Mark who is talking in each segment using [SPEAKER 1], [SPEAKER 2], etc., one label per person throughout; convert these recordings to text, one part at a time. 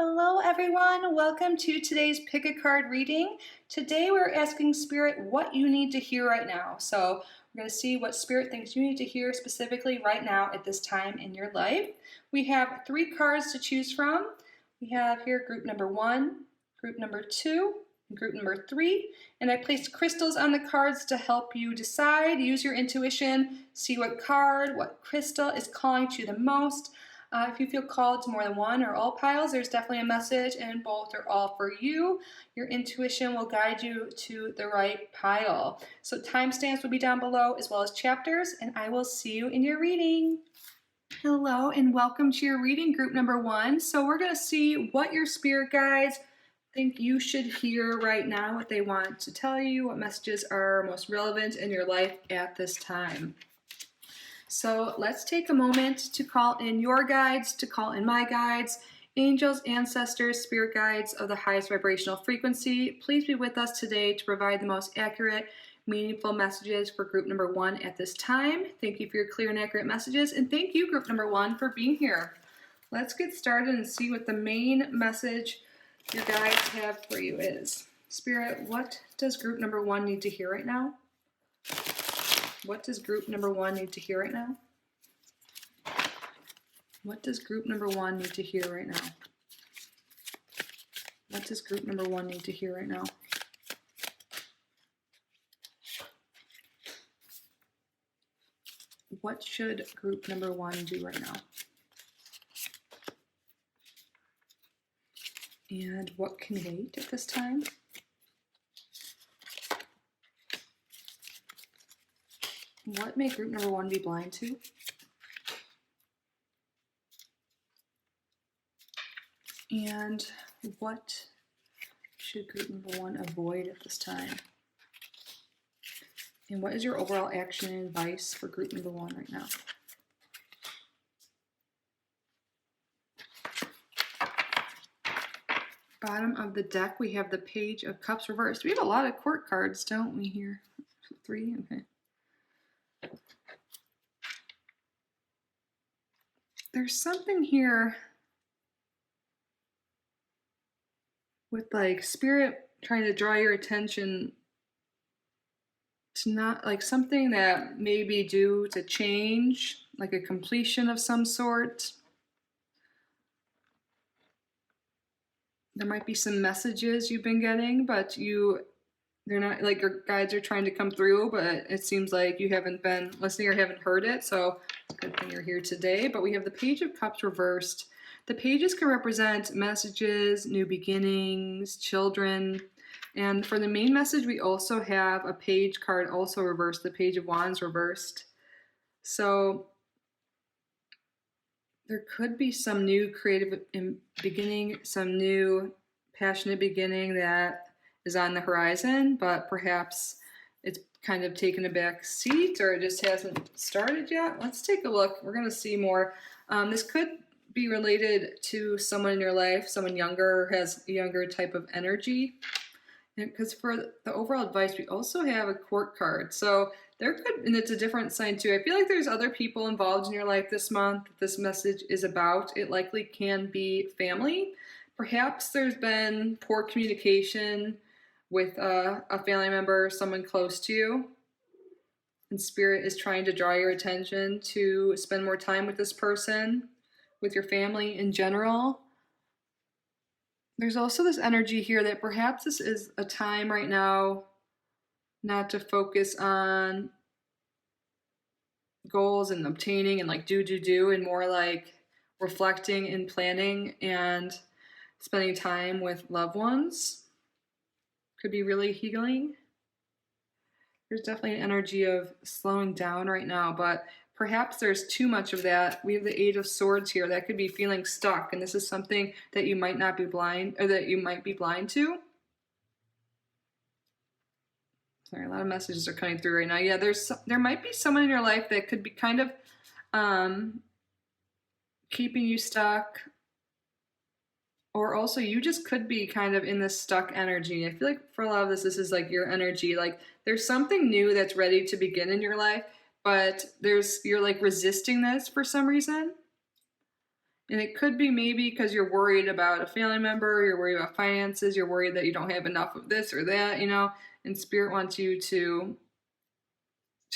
[SPEAKER 1] Hello everyone, welcome to today's pick a card reading. Today we're asking Spirit what you need to hear right now. So we're going to see what Spirit thinks you need to hear specifically right now at this time in your life. We have 3 cards to choose from. We have here group number 1, group number 2, and group number 3. And I placed crystals on the cards to help you decide, use your intuition, see what card, what crystal is calling to you the most. If you feel called to more than one or all piles, there's definitely a message and both are all for you. Your intuition will guide you to the right pile. So timestamps will be down below as well as chapters, and I will see you in your reading. Hello and welcome to your reading, group number 1. So we're going to see what your spirit guides think you should hear right now, what they want to tell you, what messages are most relevant in your life at this time. So let's take a moment to call in your guides, to call in my guides, angels, ancestors, spirit guides of the highest vibrational frequency. Please be with us today to provide the most accurate, meaningful messages for group number 1 at this time. Thank you for your clear and accurate messages, and thank you, group number 1, for being here. Let's get started and see what the main message your guides have for you is. Spirit, what does group number 1 need to hear right now? What does group number 1 need to hear right now? What does group number 1 need to hear right now? What does group number 1 need to hear right now? What should group number 1 do right now? And what can wait at this time? What may group number 1 be blind to? And what should group number 1 avoid at this time? And what is your overall action and advice for group number 1 right now? Bottom of the deck, we have the Page of Cups reversed. We have a lot of court cards, don't we, here? 3? Okay. There's something here with like Spirit trying to draw your attention to not like something that may be due to change, like a completion of some sort. There might be some messages you've been getting, but they're not like your guides are trying to come through, but it seems like you haven't been listening or haven't heard it. So it's a good thing you're here today. But we have the Page of Cups reversed. The pages can represent messages, new beginnings, children. And for the main message, we also have a page card also reversed, the Page of Wands reversed. So there could be some new creative beginning, some new passionate beginning that is on the horizon, but perhaps it's kind of taken a back seat or it just hasn't started yet. Let's take a look. We're going to see more. This could be related to someone in your life, someone younger, has a younger type of energy. Because for the overall advice, we also have a court card. So there could, and it's a different sign too. I feel like there's other people involved in your life this month that this message is about. It likely can be family. Perhaps there's been poor communication with a family member, someone close to you. And Spirit is trying to draw your attention to spend more time with this person, with your family in general. There's also this energy here that perhaps this is a time right now not to focus on goals and obtaining and like do, and more like reflecting and planning and spending time with loved ones. Could be really healing. There's definitely an energy of slowing down right now, but perhaps there's too much of that. We have the 8 of Swords here. That could be feeling stuck, and this is something that you might not be blind, or that you might be blind to. Sorry, a lot of messages are coming through right now. Yeah, there might be someone in your life that could be kind of keeping you stuck, or also you just could be kind of in this stuck energy. I feel like for a lot of this is like your energy. Like there's something new that's ready to begin in your life, but you're like resisting this for some reason. And it could be maybe because you're worried about a family member, you're worried about finances, you're worried that you don't have enough of this or that, and Spirit wants you to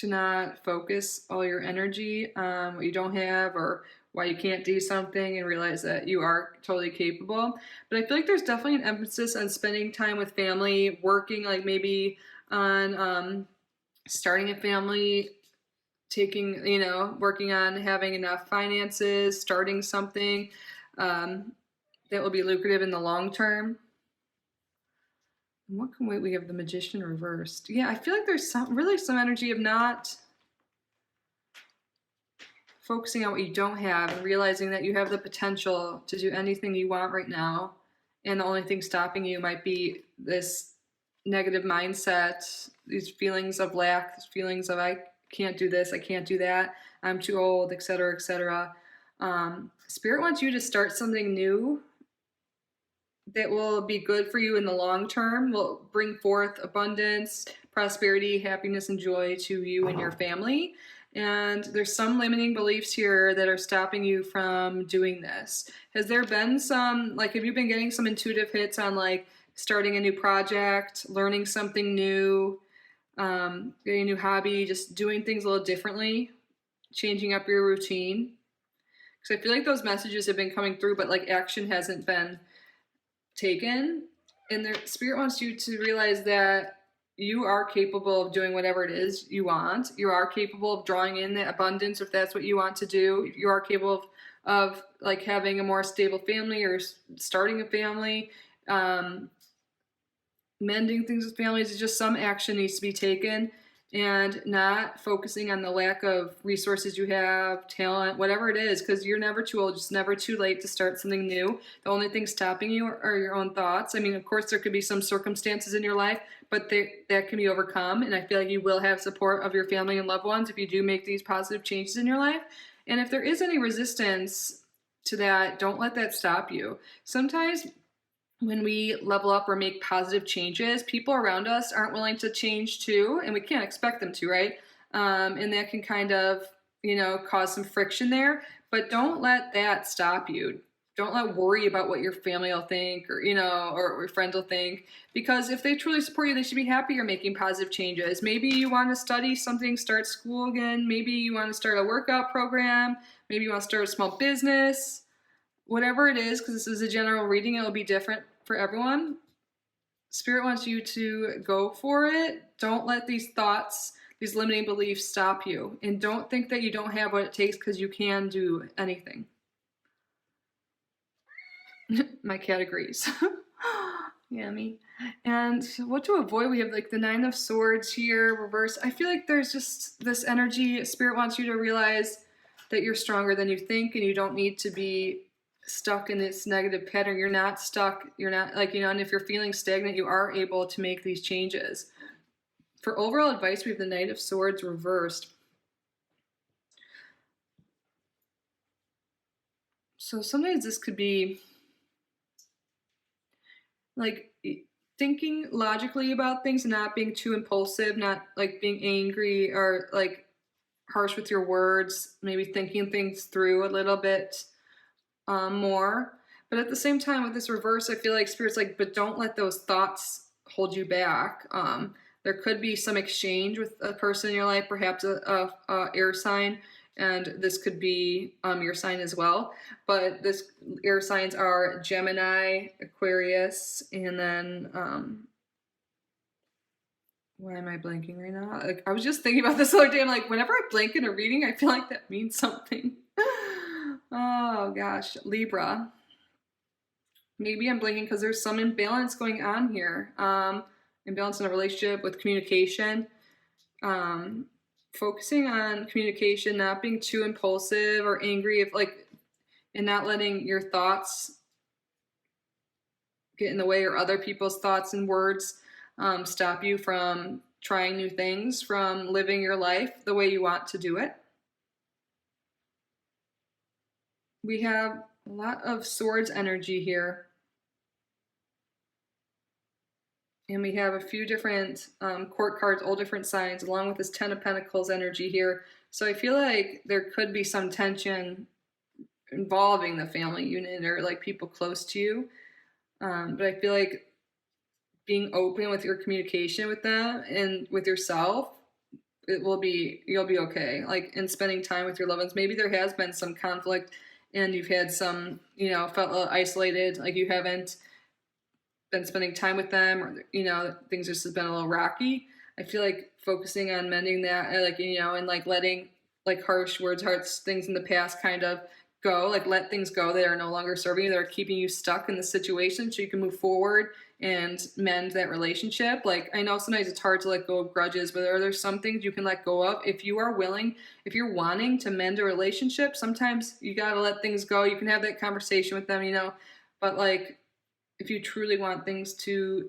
[SPEAKER 1] not focus all your energy on what you don't have or why you can't do something, and realize that you are totally capable. But I feel like there's definitely an emphasis on spending time with family, working, like maybe on starting a family, working on having enough finances, starting something that will be lucrative in the long term. And what can we have the Magician reversed? Yeah, I feel like there's some energy of not focusing on what you don't have and realizing that you have the potential to do anything you want right now. And the only thing stopping you might be this negative mindset, these feelings of lack, these feelings of I can't do this, I can't do that, I'm too old, etc., etc. Spirit wants you to start something new that will be good for you in the long term, will bring forth abundance, prosperity, happiness, and joy to you and your family. And there's some limiting beliefs here that are stopping you from doing this. Has there been some, have you been getting some intuitive hits on starting a new project, learning something new, getting a new hobby, just doing things a little differently, changing up your routine? Because I feel like those messages have been coming through, but action hasn't been taken. And the Spirit wants you to realize that you are capable of doing whatever it is you want. You are capable of drawing in the abundance if that's what you want to do. You are capable of having a more stable family or starting a family, mending things with families. It's just some action needs to be taken, and not focusing on the lack of resources you have, talent, whatever it is, because you're never too old. It's never too late to start something new. The only thing stopping you are your own thoughts. I mean, of course, there could be some circumstances in your life, but that can be overcome. And I feel like you will have support of your family and loved ones if you do make these positive changes in your life. And if there is any resistance to that, don't let that stop you. Sometimes when we level up or make positive changes, people around us aren't willing to change too, and we can't expect them to, right? And that can kind of, cause some friction there, but don't let that stop you. Don't let worry about what your family will think or your friends will think, because if they truly support you, they should be happy you're making positive changes. Maybe you want to study something, start school again. Maybe you want to start a workout program. Maybe you want to start a small business. Whatever it is, because this is a general reading, it'll be different for everyone. Spirit wants you to go for it. Don't let these thoughts, these limiting beliefs stop you. And don't think that you don't have what it takes, because you can do anything. My cat agrees. Yummy. And what to avoid, we have the Nine of Swords here, reverse. I feel like there's just this energy. Spirit wants you to realize that you're stronger than you think, and you don't need to be stuck in this negative pattern. You're not stuck. You're not and if you're feeling stagnant, you are able to make these changes. For overall advice, we have the Knight of Swords reversed. So sometimes this could be thinking logically about things and not being too impulsive, not being angry or harsh with your words, maybe thinking things through a little bit more. But at the same time, with this reverse, I feel like Spirit's but don't let those thoughts hold you back. There could be some exchange with a person in your life, perhaps a air sign, and this could be your sign as well. But this air signs are Gemini, Aquarius, and then why am I blanking right now? I was just thinking about this the other day. I'm whenever I blank in a reading, I feel like that means something. Oh gosh, Libra. Maybe I'm blanking because there's some imbalance going on here. Imbalance in a relationship with communication. Focusing on communication, not being too impulsive or angry, and not letting your thoughts get in the way, or other people's thoughts and words stop you from trying new things, from living your life the way you want to do it. We have a lot of Swords energy here. And we have a few different court cards, all different signs, along with this Ten of Pentacles energy here. So I feel like there could be some tension involving the family unit or like people close to you. But I feel like being open with your communication with them and with yourself, you'll be okay. Like, in spending time with your loved ones, maybe there has been some conflict and you've had some, felt a little isolated, like you haven't been spending time with them, or things just have been a little rocky. I feel like focusing on mending that, and like letting like harsh words, things in the past kind of go, like let things go that are no longer serving you, that are keeping you stuck in the situation, so you can move forward and mend that relationship. Like, I know sometimes it's hard to let go of grudges, but there's some things you can let go of if you are willing. If you're wanting to mend a relationship, sometimes you got to let things go. You can have that conversation with them, but like, if you truly want things to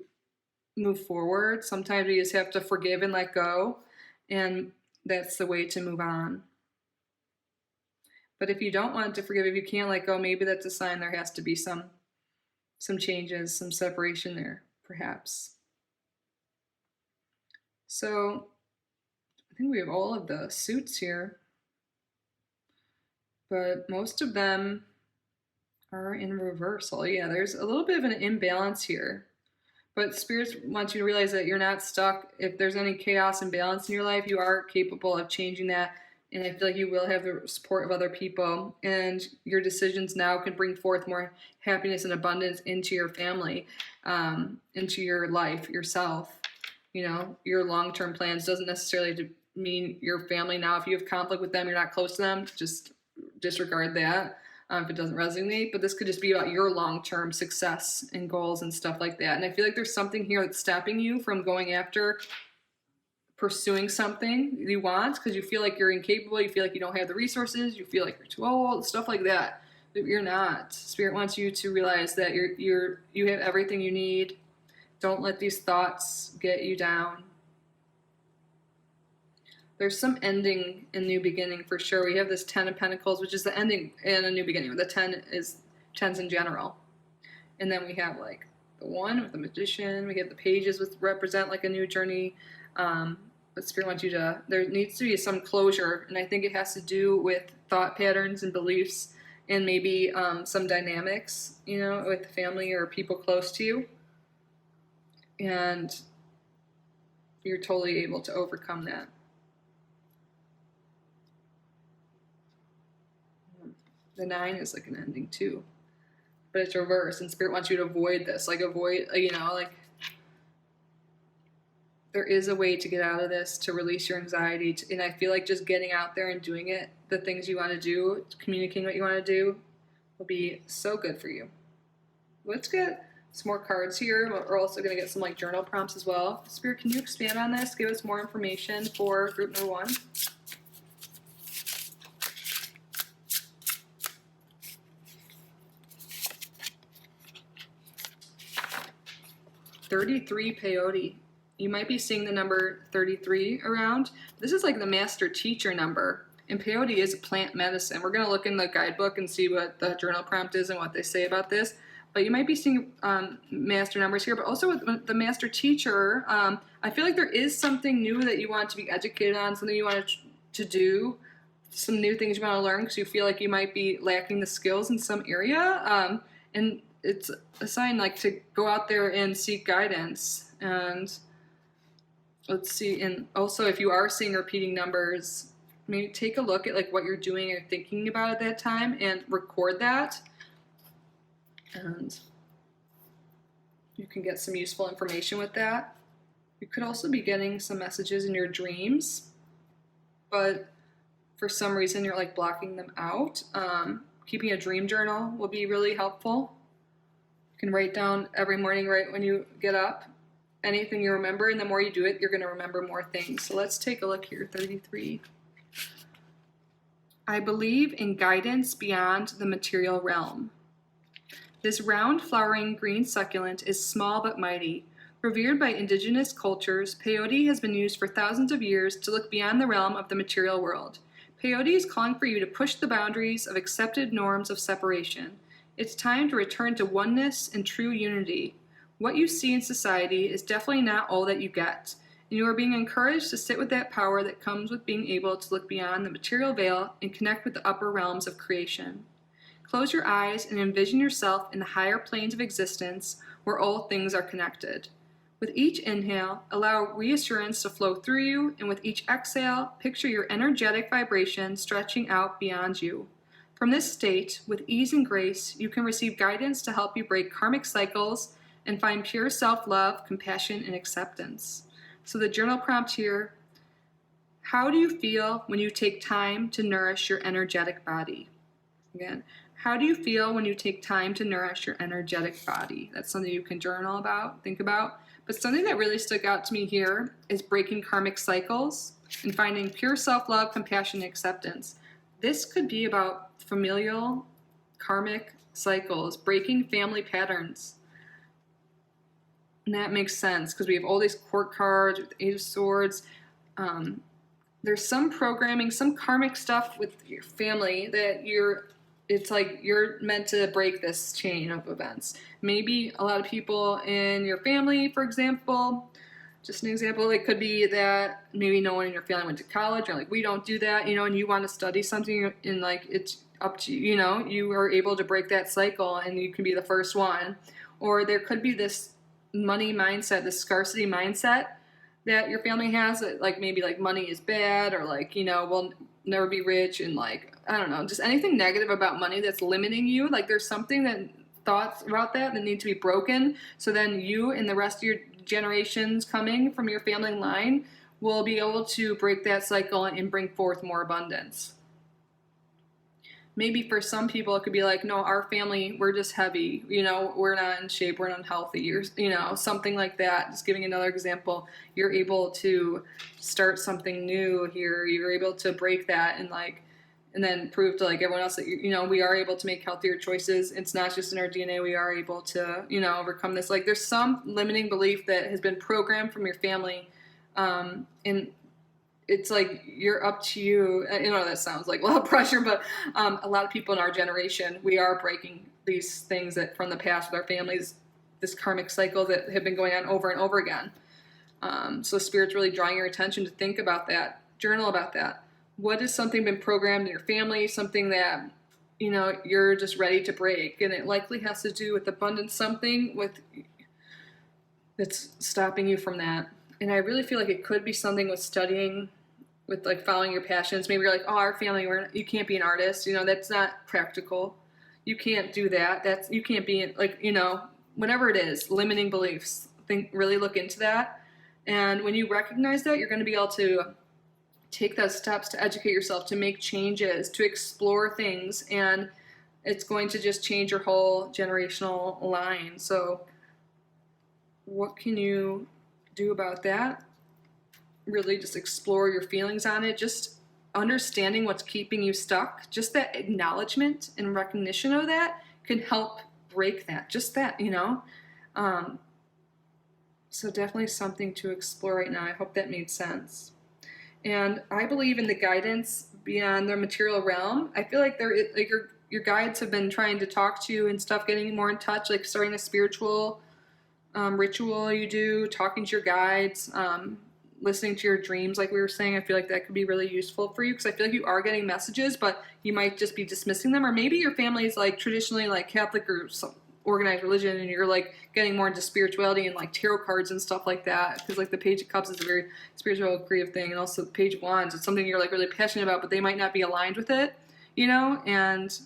[SPEAKER 1] move forward, sometimes you just have to forgive and let go, and that's the way to move on. But if you don't want to forgive, if you can't let go, maybe that's a sign there has to be some changes, some separation there, perhaps. So I think we have all of the suits here, but most of them are in reversal. Yeah, there's a little bit of an imbalance here. But spirits want you to realize that you're not stuck. If there's any chaos and balance in your life, you are capable of changing that. And I feel like you will have the support of other people. And your decisions now can bring forth more happiness and abundance into your family, into your life, yourself. Your long-term plans doesn't necessarily mean your family now. If you have conflict with them, you're not close to them, just disregard that. If it doesn't resonate, but this could just be about your long-term success and goals and stuff like that. And I feel like there's something here that's stopping you from going after pursuing something you want, because you feel like you're incapable, you feel like you don't have the resources, you feel like you're too old, stuff like that. But you're not. Spirit wants you to realize that you have everything you need. Don't let these thoughts get you down. There's some ending and new beginning for sure. We have this 10 of Pentacles, which is the ending and a new beginning. The 10 is 10s in general. And then we have like the 1 with the Magician. We have the pages, which represent like a new journey. But Spirit wants you to, there needs to be some closure. And I think it has to do with thought patterns and beliefs, and maybe some dynamics, with the family or people close to you. And you're totally able to overcome that. The 9 is like an ending too, but it's reversed, and Spirit wants you to avoid this. Like, there is a way to get out of this, to release your anxiety. And I feel like just getting out there and doing it, the things you want to do, communicating what you want to do, will be so good for you. Let's get some more cards here. We're also going to get some like journal prompts as well. Spirit, can you expand on this? Give us more information for group number 1. 33 peyote. You might be seeing the number 33 around. This is like the master teacher number. And peyote is a plant medicine. We're going to look in the guidebook and see what the journal prompt is and what they say about this. But you might be seeing master numbers here. But also with the master teacher, I feel like there is something new that you want to be educated on, something you want to do, some new things you want to learn, because you feel like you might be lacking the skills in some area. And it's a sign like to go out there and seek guidance. And let's see, and also if you are seeing repeating numbers, maybe take a look at like what you're doing or thinking about at that time and record that. And you can get some useful information with that. You could also be getting some messages in your dreams, but for some reason you're like blocking them out. Keeping a dream journal will be really helpful. You can write down every morning right when you get up anything you remember, and the more you do it, you're going to remember more things. So let's take a look here. 33. I believe in guidance beyond the material realm. This round, flowering green succulent is small but mighty. Revered by indigenous cultures, peyote has been used for thousands of years to look beyond the realm of the material world. Peyote is calling for you to push the boundaries of accepted norms of separation. It's time to return to oneness and true unity. What you see in society is definitely not all that you get, and you are being encouraged to sit with that power that comes with being able to look beyond the material veil and connect with the upper realms of creation. Close your eyes and envision yourself in the higher planes of existence where all things are connected. With each inhale, allow reassurance to flow through you, and with each exhale, picture your energetic vibration stretching out beyond you. From this state, with ease and grace, you can receive guidance to help you break karmic cycles and find pure self-love, compassion, and acceptance. So the journal prompt here: how do you feel when you take time to nourish your energetic body? Again, how do you feel when you take time to nourish your energetic body? That's something you can journal about, think about. But something that really stuck out to me here is breaking karmic cycles and finding pure self-love, compassion, and acceptance. This could be about familial karmic cycles, breaking family patterns. And that makes sense because we have all these court cards with the Eight of Swords. There's some programming, some karmic stuff with your family that it's like you're meant to break this chain of events. Maybe a lot of people in your family, for example, just an example, it could be that maybe no one in your family went to college, or like, we don't do that, and you want to study something, and like, it's up to you, you are able to break that cycle and you can be the first one. Or there could be this money mindset, this scarcity mindset that your family has, like maybe like money is bad, or like, we'll never be rich, and like, I don't know, just anything negative about money that's limiting you. Like there's something that thoughts about that need to be broken, so then you and the rest of your generations coming from your family line will be able to break that cycle and bring forth more abundance. Maybe for some people it could be like, no, our family, we're just heavy, we're not in shape, we're unhealthy, or something like that. Just giving another example, you're able to start something new here, you're able to break that and then prove to like everyone else that we are able to make healthier choices. It's not just in our DNA, we are able to overcome this. Like there's some limiting belief that has been programmed from your family, and it's like you're up to you. That sounds like a lot of pressure, but a lot of people in our generation, we are breaking these things that from the past with our families, this karmic cycle that have been going on over and over again. So Spirit's really drawing your attention to think about that, journal about that. What has something been programmed in your family, something that you're just ready to break? And it likely has to do with abundance, something that's stopping you from that. And I really feel like it could be something with studying, with like following your passions. Maybe you're like, oh, our family, you can't be an artist. That's not practical. You can't do that. You can't be like, whatever it is, limiting beliefs. Really look into that. And when you recognize that, you're going to be able to take those steps to educate yourself, to make changes, to explore things. And it's going to just change your whole generational line. So what can you do about that? Really just explore your feelings on it, just understanding what's keeping you stuck. Just that acknowledgement and recognition of that can help break that, just that, so definitely something to explore right now. I hope that made sense. And I believe in the guidance beyond the material realm. I feel like your guides have been trying to talk to you and stuff, getting more in touch, like starting a spiritual ritual you do, talking to your guides, listening to your dreams, like we were saying. I feel like that could be really useful for you, because I feel like you are getting messages, but you might just be dismissing them. Or maybe your family is like traditionally like Catholic or some organized religion, and you're like getting more into spirituality and like tarot cards and stuff like that, because like the Page of Cups is a very spiritual, creative thing, and also the Page of Wands, it's something you're like really passionate about, but they might not be aligned with it, and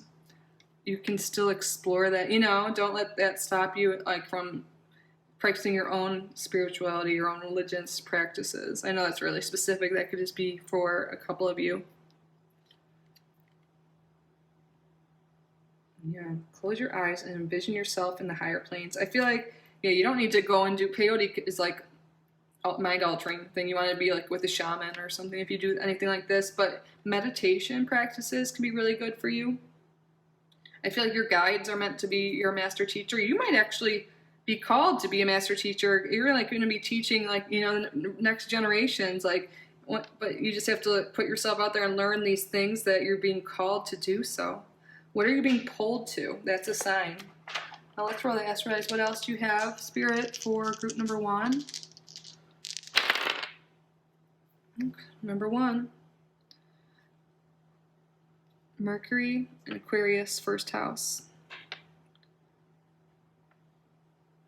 [SPEAKER 1] you can still explore that. Don't let that stop you like from practicing your own spirituality, your own religious practices. I know that's really specific. That could just be for a couple of you. Yeah, close your eyes and envision yourself in the higher planes. I feel like, you don't need to go and do peyote is like a mind-altering thing. You want to be like with a shaman or something if you do anything like this, but meditation practices can be really good for you. I feel like your guides are meant to be your master teacher. You might actually be called to be a master teacher. You're like going to be teaching like, the next generations, but you just have to put yourself out there and learn these things that you're being called to do. So what are you being pulled to? That's a sign. Now let's roll the astralites. What else do you have, Spirit, for group number 1? Number 1. Mercury in Aquarius, first house.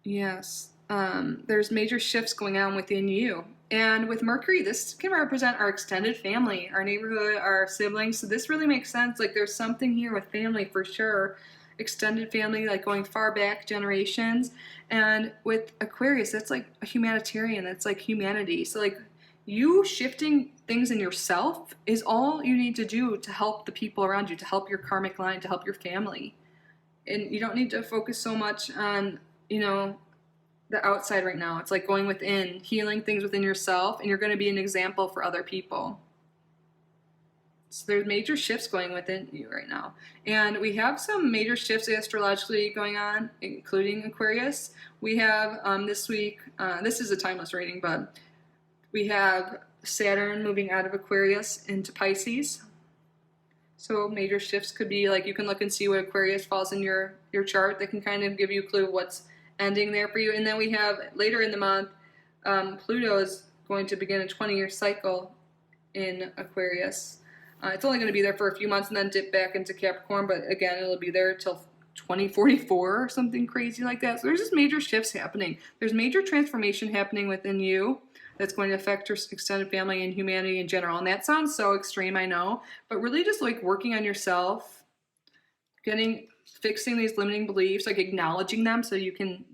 [SPEAKER 1] Yes. There's major shifts going on within you. And with Mercury, this can represent our extended family, our neighborhood, our siblings. So this really makes sense. Like there's something here with family for sure. Extended family, like going far back generations. And with Aquarius, that's like a humanitarian. That's like humanity. So like you shifting things in yourself is all you need to do to help the people around you, to help your karmic line, to help your family. And you don't need to focus so much on, the outside right now. It's like going within, healing things within yourself, and you're going to be an example for other people. So there's major shifts going within you right now. And we have some major shifts astrologically going on, including Aquarius. We have this week, this is a timeless reading, but we have Saturn moving out of Aquarius into Pisces. So major shifts could be like, you can look and see what Aquarius falls in your chart. That can kind of give you a clue of what's ending there for you. And then we have later in the month, Pluto is going to begin a 20-year cycle in Aquarius. It's only going to be there for a few months and then dip back into Capricorn, but again, it'll be there till 2044 or something crazy like that. So there's just major shifts happening. There's major transformation happening within you that's going to affect your extended family and humanity in general. And that sounds so extreme, I know, but really just like working on yourself, fixing these limiting beliefs, like acknowledging them so you can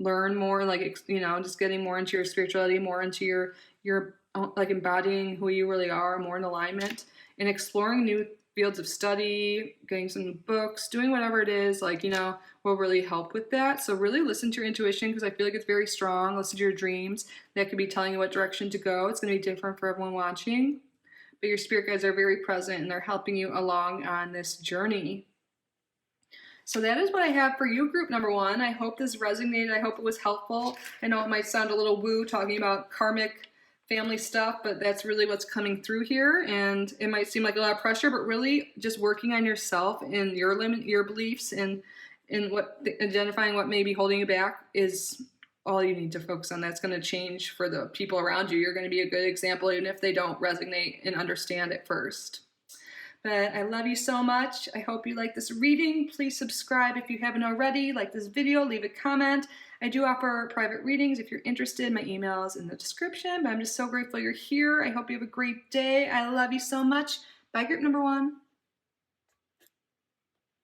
[SPEAKER 1] learn more, like, just getting more into your spirituality, more into your like embodying who you really are, more in alignment, and exploring new fields of study, getting some books, doing whatever it is, will really help with that. So really listen to your intuition, because I feel like it's very strong. Listen to your dreams. That could be telling you what direction to go. It's going to be different for everyone watching, but your spirit guides are very present and they're helping you along on this journey. So that is what I have for you, group number 1. I hope this resonated. I hope it was helpful. I know it might sound a little woo talking about karmic family stuff, but that's really what's coming through here. And it might seem like a lot of pressure, but really just working on yourself and your beliefs and identifying what may be holding you back is all you need to focus on. That's going to change for the people around you. You're going to be a good example, even if they don't resonate and understand at first. But I love you so much. I hope you like this reading. Please subscribe if you haven't already. Like this video, leave a comment. I do offer private readings if you're interested. My email is in the description. But I'm just so grateful you're here. I hope you have a great day. I love you so much. Bye, group number 1.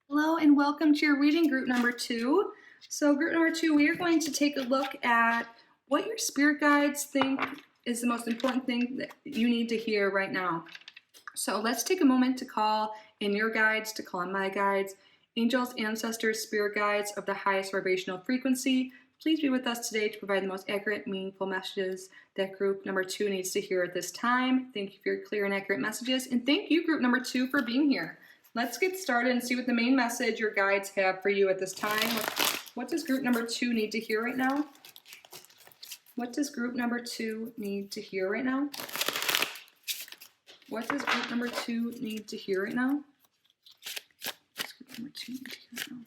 [SPEAKER 1] Hello and welcome to your reading, group number 2. So group number 2, we are going to take a look at what your spirit guides think is the most important thing that you need to hear right now. So let's take a moment to call in your guides, to call in my guides, angels, ancestors, spirit guides of the highest vibrational frequency. Please be with us today to provide the most accurate, meaningful messages that group number 2 needs to hear at this time. Thank you for your clear and accurate messages. And thank you, group number 2, for being here. Let's get started and see what the main message your guides have for you at this time. What does group number 2 need to hear right now? What does group number 2 need to hear right now? What does group number 2 need to hear right now? What does group number 2 need to hear right now?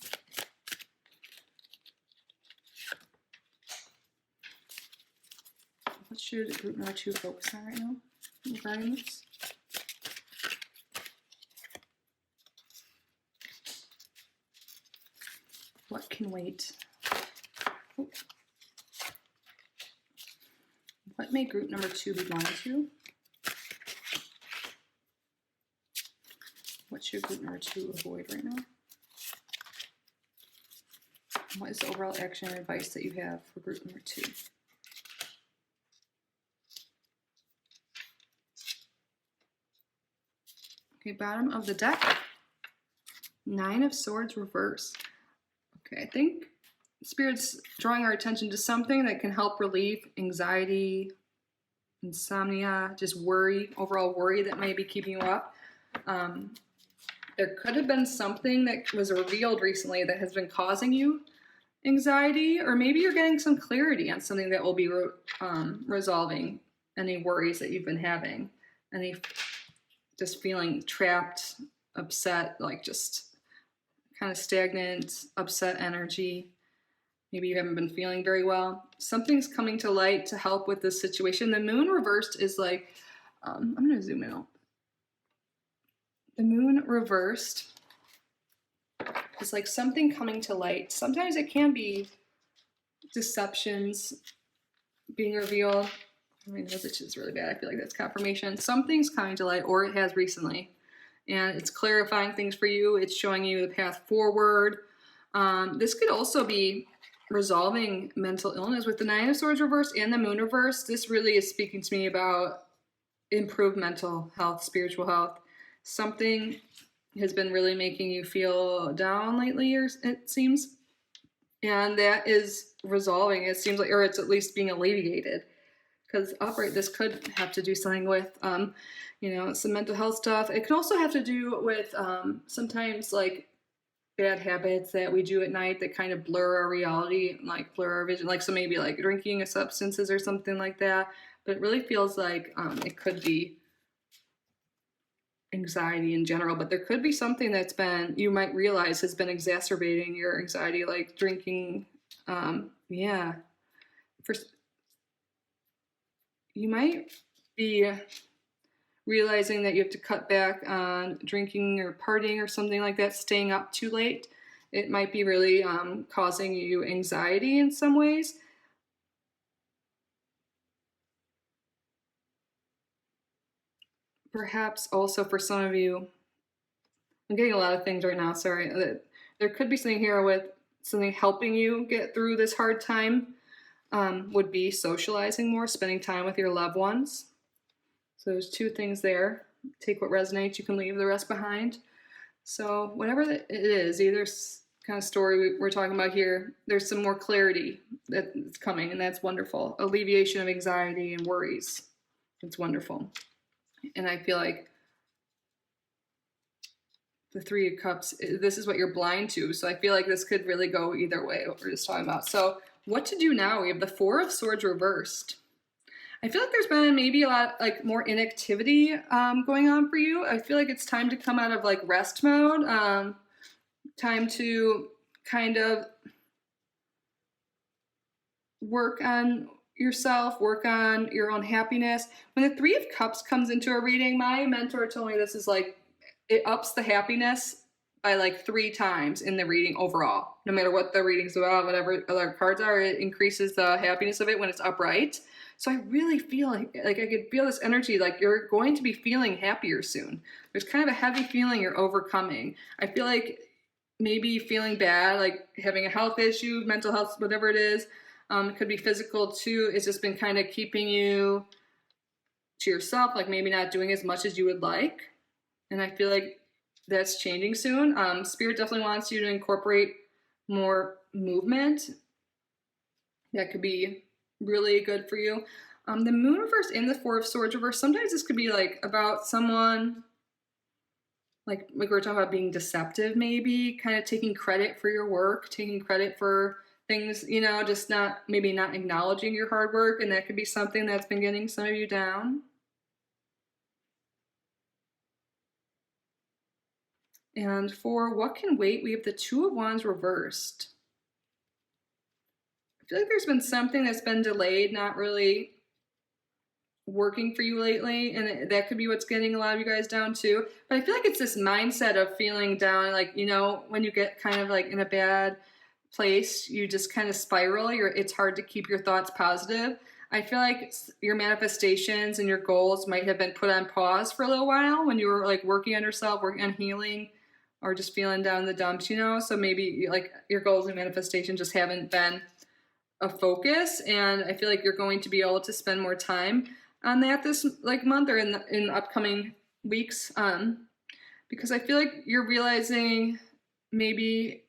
[SPEAKER 1] What should group number 2 focus on right now regarding this? What can wait? Oh. What may group number 2 be going to? What should group number 2 avoid right now? What is the overall action and advice that you have for group number 2? Okay, bottom of the deck. 9 of Swords reverse. Okay, I think Spirit's drawing our attention to something that can help relieve anxiety, insomnia, just worry, overall worry that may be keeping you up. There could have been something that was revealed recently that has been causing you anxiety, or maybe you're getting some clarity on something that will be resolving any worries that you've been having, any just feeling trapped, upset, like just kind of stagnant, upset energy. Maybe you haven't been feeling very well. Something's coming to light to help with this situation. The moon reversed is like, I'm going to zoom in. The moon reversed is like something coming to light. Sometimes it can be deceptions being revealed. I mean, this is really bad. I feel like that's confirmation. Something's coming to light, or it has recently. And it's clarifying things for you. It's showing you the path forward. This could also be resolving mental illness with the Nine of Swords reversed and the moon reversed. This really is speaking to me about improved mental health, spiritual health. Something has been really making you feel down lately, or it seems. And that is resolving. It seems like, or it's at least being alleviated. Because upright, this could have to do something with, some mental health stuff. It can also have to do with sometimes like bad habits that we do at night that kind of blur our reality, like blur our vision. Like, so maybe like drinking substances or something like that. But it really feels like it could be anxiety in general. But there could be something that's been, you might realize has been exacerbating your anxiety, like drinking. You might be realizing that you have to cut back on drinking or partying or something like that, staying up too late. It might be really causing you anxiety in some ways. Perhaps also for some of you, I'm getting a lot of things right now, sorry. There could be something here with something helping you get through this hard time. Would be socializing more, spending time with your loved ones. So there's two things there. Take what resonates, you can leave the rest behind. So whatever it is, either kind of story we're talking about here, there's some more clarity that's coming, and that's wonderful. Alleviation of anxiety and worries. It's wonderful. And I feel like the Three of Cups, this is what you're blind to. So I feel like this could really go either way, what we're just talking about. So what to do now? We have the Four of Swords reversed. I feel like there's been maybe a lot like more inactivity going on for you. I feel like it's time to come out of like rest mode. Time to kind of work on yourself, work on your own happiness. When the Three of Cups comes into a reading, my mentor told me this is like, it ups the happiness by like 3 times in the reading overall. No matter what the reading's about, whatever other cards are, it increases the happiness of it when it's upright. So I really feel like I could feel this energy, like you're going to be feeling happier soon. There's kind of a heavy feeling you're overcoming. I feel like maybe feeling bad, like having a health issue, mental health, whatever it is. It could be physical too. It's just been kind of keeping you to yourself, like maybe not doing as much as you would like. And I feel like that's changing soon. Spirit definitely wants you to incorporate more movement. That could be really good for you. The moon reverse and the Four of Swords reverse, sometimes this could be like about someone, like we were talking about being deceptive maybe, kind of taking credit for your work, taking credit for things, just not acknowledging your hard work. And that could be something that's been getting some of you down. And for what can wait, we have the Two of Wands reversed. I feel like there's been something that's been delayed, not really working for you lately, and that could be what's getting a lot of you guys down too. But I feel like it's this mindset of feeling down, like, when you get kind of like in a bad place, you just kind of spiral. It's hard to keep your thoughts positive. I feel like your manifestations and your goals might have been put on pause for a little while when you were like working on yourself, working on healing, or just feeling down in the dumps, So maybe like your goals and manifestation just haven't been a focus. And I feel like you're going to be able to spend more time on that this like month or in upcoming weeks. Because I feel like you're realizing maybe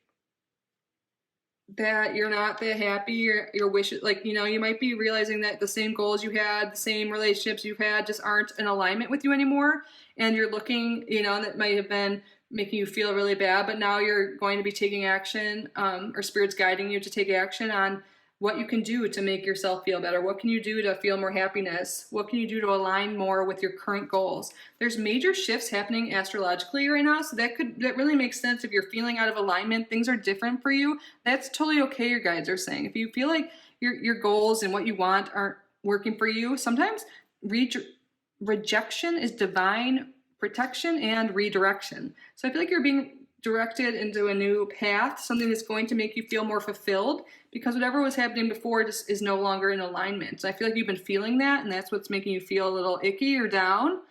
[SPEAKER 1] that you're not that happy, your wishes, like, you might be realizing that the same goals you had, the same relationships you've had just aren't in alignment with you anymore. And you're looking, that might have been making you feel really bad, but now you're going to be taking action, or Spirit's guiding you to take action on what you can do to make yourself feel better. What can you do to feel more happiness? What can you do to align more with your current goals? There's major shifts happening astrologically right now, so that really makes sense. If you're feeling out of alignment, things are different for you, that's totally okay, your guides are saying. If you feel like your goals and what you want aren't working for you, sometimes rejection is divine protection and redirection. So I feel like you're being directed into a new path, something that's going to make you feel more fulfilled, because whatever was happening before just is no longer in alignment. So I feel like you've been feeling that, and that's what's making you feel a little icky or down.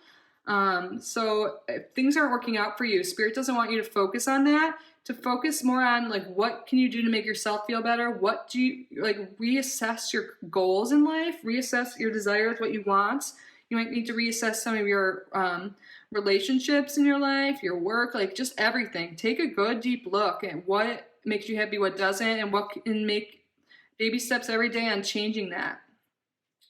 [SPEAKER 1] So if things aren't working out for you, Spirit doesn't want you to focus on that, to focus more on like, what can you do to make yourself feel better? What do you, like, reassess your goals in life, reassess your desires, what you want. You might need to reassess some of your relationships in your life, your work, like just everything. Take a good deep look at what makes you happy, what doesn't, and what can make baby steps every day on changing that.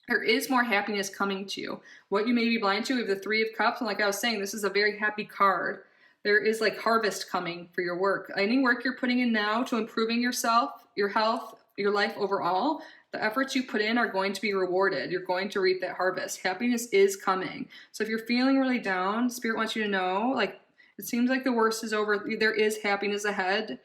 [SPEAKER 1] There is more happiness coming to you. What you may be blind to, we have the Three of Cups, and like I was saying, this is a very happy card. There is like harvest coming for your work. Any work you're putting in now to improving yourself, your health, your life overall, the efforts you put in are going to be rewarded. You're going to reap that harvest. Happiness is coming. So if you're feeling really down, Spirit wants you to know, like, it seems like the worst is over. There is happiness ahead.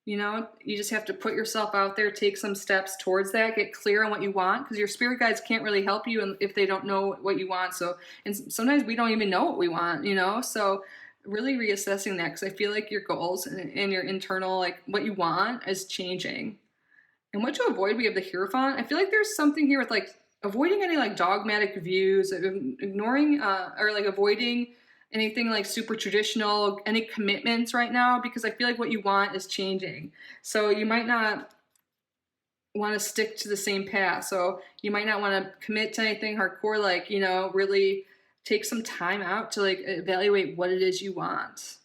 [SPEAKER 1] You know, you just have to put yourself out there, take some steps towards that, get clear on what you want, because your spirit guides can't really help you if they don't know what you want. So, and sometimes we don't even know what we want, you know? So really reassessing that, because I feel like your goals and your internal, like what you want is changing. And what to avoid, we have the Hierophant. I feel like there's something here with like avoiding any like dogmatic views, ignoring or like avoiding anything like super traditional, any commitments right now, because I feel like what you want is changing. So you might not want to stick to the same path. So you might not want to commit to anything hardcore, like, you know, really take some time out to like evaluate what it is you want.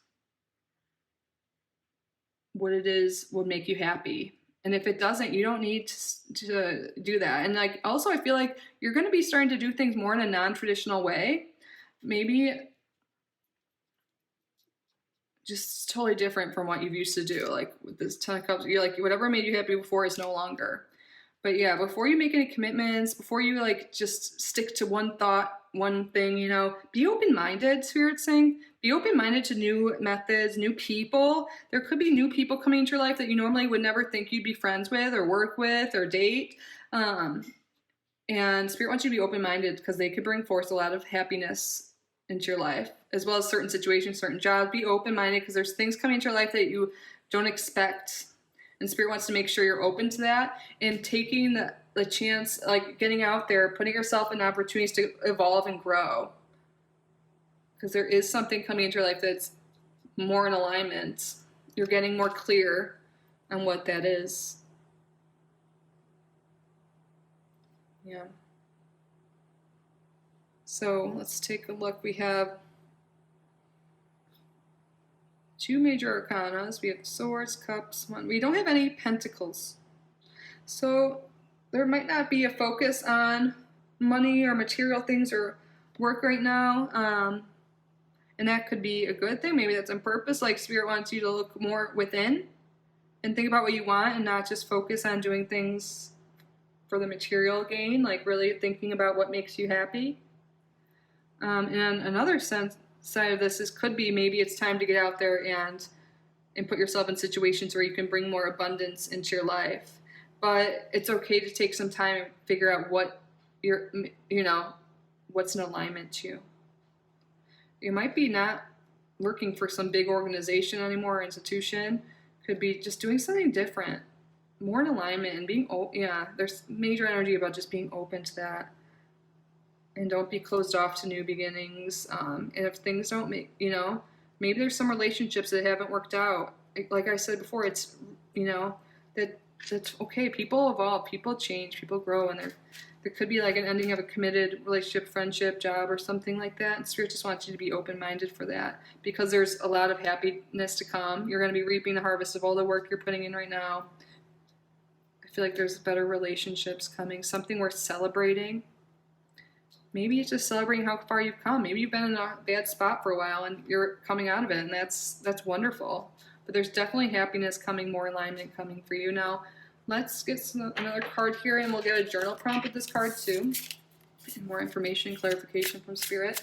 [SPEAKER 1] What it is will make you happy. And if it doesn't, you don't need to do that. And like, also I feel like you're going to be starting to do things more in a non-traditional way. Maybe just totally different from what you've used to do. Like with this Ten of Cups, you're like, whatever made you happy before is no longer. But yeah, before you make any commitments, before you like just stick to one thought, one thing, you know, be open-minded, Spirit's saying. Be open-minded to new methods, new people. There could be new people coming into your life that you normally would never think you'd be friends with or work with or date. And Spirit wants you to be open-minded because they could bring forth a lot of happiness into your life, as well as certain situations, certain jobs. Be open-minded because there's things coming into your life that you don't expect. And Spirit wants to make sure you're open to that and taking the chance, like getting out there, putting yourself in opportunities to evolve and grow. Because there is something coming into your life that's more in alignment. You're getting more clear on what that is. Yeah. So let's take a look. We have two major arcanas. We have swords, cups, one. We don't have any pentacles. So there might not be a focus on money or material things or work right now. And that could be a good thing. Maybe that's on purpose. Like Spirit wants you to look more within and think about what you want and not just focus on doing things for the material gain, like really thinking about what makes you happy. And another side of this could be maybe it's time to get out there and put yourself in situations where you can bring more abundance into your life. But it's okay to take some time and figure out what what's in alignment to you. You might be not working for some big organization anymore or institution. Could be just doing something different, more in alignment and being there's major energy about just being open to that. And don't be closed off to new beginnings. And if things don't make, maybe there's some relationships that haven't worked out. Like I said before, it's, that's okay. People evolve, people change, people grow, and there could be like an ending of a committed relationship, friendship, job, or something like that. And Spirit just wants you to be open-minded for that, because there's a lot of happiness to come. You're going to be reaping the harvest of all the work you're putting in right now. I feel like there's better relationships coming, something worth celebrating. Maybe it's just celebrating how far you've come. Maybe you've been in a bad spot for a while and you're coming out of it, and that's wonderful. But there's definitely happiness coming, more alignment coming for you. Now, let's get another card here, and we'll get a journal prompt with this card too. And more information, clarification from Spirit.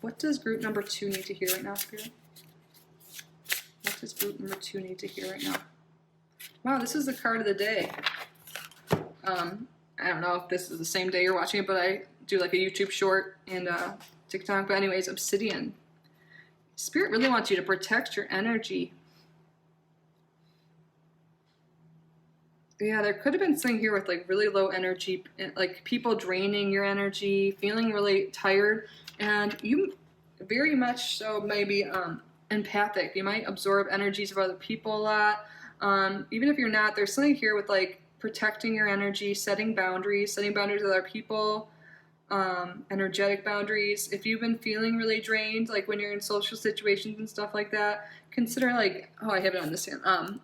[SPEAKER 1] What does group number 2 need to hear right now, Spirit? What does group number 2 need to hear right now? Wow, this is the card of the day. I don't know if this is the same day you're watching it, but I do like a YouTube short and TikTok. But anyways, obsidian. Spirit really wants you to protect your energy. Yeah, there could have been something here with like really low energy, like people draining your energy, feeling really tired, and you very much so maybe empathic. You might absorb energies of other people a lot. Even if you're not, there's something here with like protecting your energy, setting boundaries with other people, energetic boundaries. If you've been feeling really drained, like when you're in social situations and stuff like that, consider like, oh, I have it on this hand.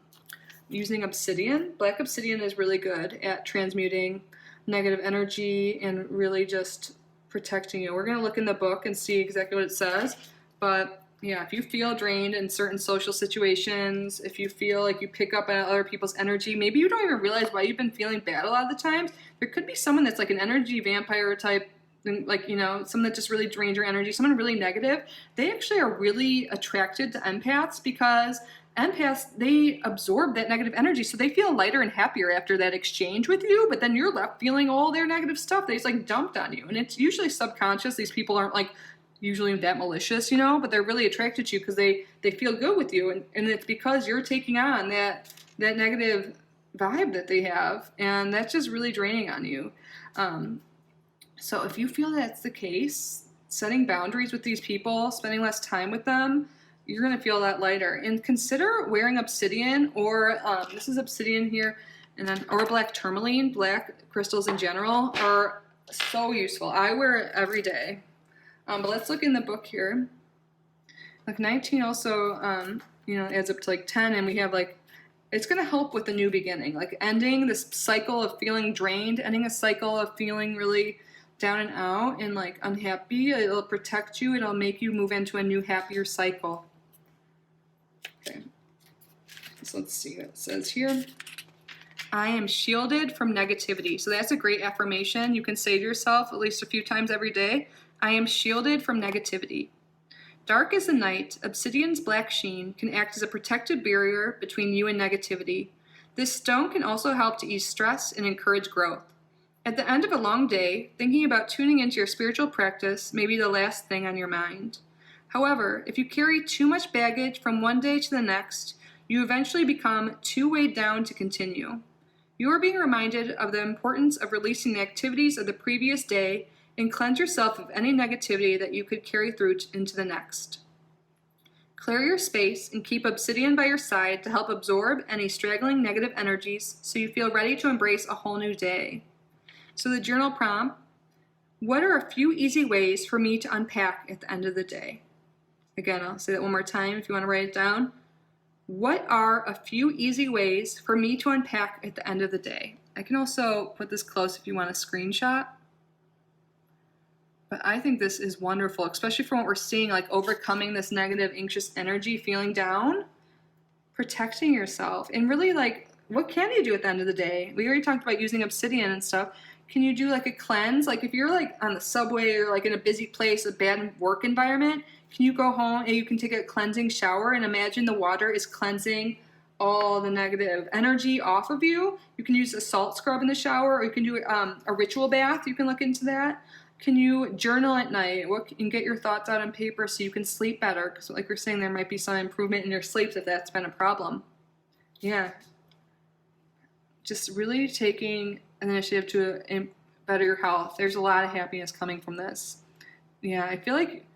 [SPEAKER 1] Using obsidian. Black obsidian is really good at transmuting negative energy and really just protecting you. We're going to look in the book and see exactly what it says. But yeah, if you feel drained in certain social situations, if you feel like you pick up on other people's energy, maybe you don't even realize why you've been feeling bad a lot of the times. There could be someone that's like an energy vampire type, like, you know, someone that just really drains your energy, someone really negative. They actually are really attracted to empaths because empaths, they absorb that negative energy, so they feel lighter and happier after that exchange with you, but then you're left feeling all their negative stuff they just like dumped on you. And it's usually subconscious. These people aren't like usually that malicious, you know, but they're really attracted to you because they feel good with you, and it's because you're taking on that negative vibe that they have, and that's just really draining on you. So if you feel that's the case, setting boundaries with these people, spending less time with them, you're going to feel that lighter. And consider wearing obsidian, or this is obsidian here, and then or black tourmaline. Black crystals in general are so useful. I wear it every day. But let's look in the book here. Like 19 also, you know, adds up to like 10, and we have like, it's going to help with the new beginning, like ending this cycle of feeling drained, ending a cycle of feeling really down and out and like unhappy. It'll protect you. It'll make you move into a new, happier cycle. Okay, so let's see what it says here. I am shielded from negativity. So that's a great affirmation. You can say to yourself at least a few times every day, I am shielded from negativity. Dark as the night, obsidian's black sheen can act as a protective barrier between you and negativity. This stone can also help to ease stress and encourage growth. At the end of a long day, thinking about tuning into your spiritual practice may be the last thing on your mind. However, if you carry too much baggage from one day to the next, you eventually become too weighed down to continue. You are being reminded of the importance of releasing the activities of the previous day and cleanse yourself of any negativity that you could carry through into the next. Clear your space and keep obsidian by your side to help absorb any straggling negative energies so you feel ready to embrace a whole new day. So the journal prompt, what are a few easy ways for me to unpack at the end of the day? Again, I'll say that one more time if you want to write it down. What are a few easy ways for me to unpack at the end of the day? I can also put this close if you want a screenshot. But I think this is wonderful, especially from what we're seeing, like overcoming this negative, anxious energy, feeling down, protecting yourself, and really like, what can you do at the end of the day? We already talked about using obsidian and stuff. Can you do like a cleanse? Like if you're like on the subway or like in a busy place, a bad work environment, can you go home and you can take a cleansing shower and imagine the water is cleansing all the negative energy off of you? You can use a salt scrub in the shower, or you can do a ritual bath. You can look into that. Can you journal at night and get your thoughts out on paper so you can sleep better? Because like we're saying, there might be some improvement in your sleep if that's been a problem. Yeah. Just really taking an initiative to better your health. There's a lot of happiness coming from this. Yeah, I feel like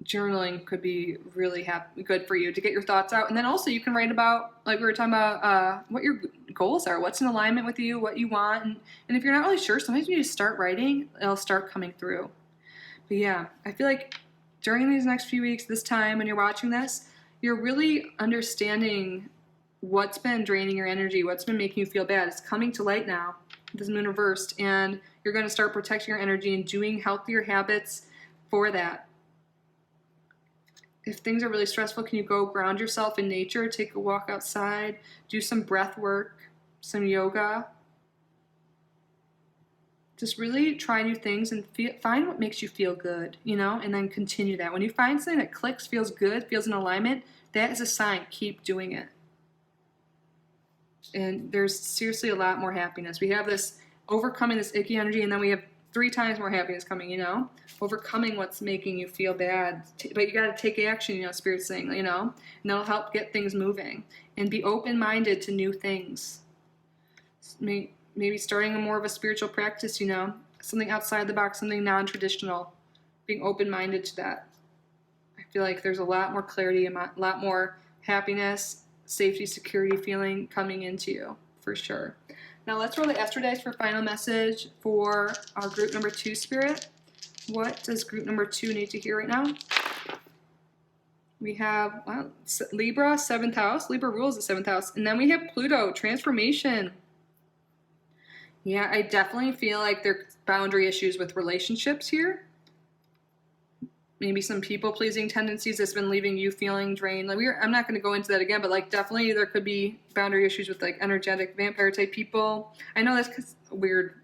[SPEAKER 1] journaling could be really good for you to get your thoughts out. And then also you can write about, like we were talking about, what your goals are, what's in alignment with you, what you want. And if you're not really sure, sometimes you just start writing, it'll start coming through. But yeah, I feel like during these next few weeks, this time when you're watching this, you're really understanding what's been draining your energy, what's been making you feel bad. It's coming to light now. This moon reversed, and you're going to start protecting your energy and doing healthier habits for that. If things are really stressful, can you go ground yourself in nature, take a walk outside, do some breath work, some yoga? Just really try new things and find what makes you feel good, you know, and then continue that. When you find something that clicks, feels good, feels in alignment, that is a sign. Keep doing it. And there's seriously a lot more happiness. We have this overcoming this icky energy, and then we have 3 times more happiness coming, you know, overcoming what's making you feel bad. But you got to take action, you know, Spirit's saying, you know, and that'll help get things moving. And be open-minded to new things. Maybe starting more of a spiritual practice, you know, something outside the box, something non-traditional. Being open-minded to that. I feel like there's a lot more clarity, a lot more happiness, safety, security feeling coming into you, for sure. Now let's roll the Astro Dice for final message for our group number 2 Spirit. What does group number 2 need to hear right now? We have Libra, 7th house. Libra rules the 7th house. And then we have Pluto, transformation. Yeah, I definitely feel like there are boundary issues with relationships here. Maybe some people-pleasing tendencies that's been leaving you feeling drained. Like I'm not going to go into that again, but like definitely there could be boundary issues with like energetic vampire type people. I know that's a weird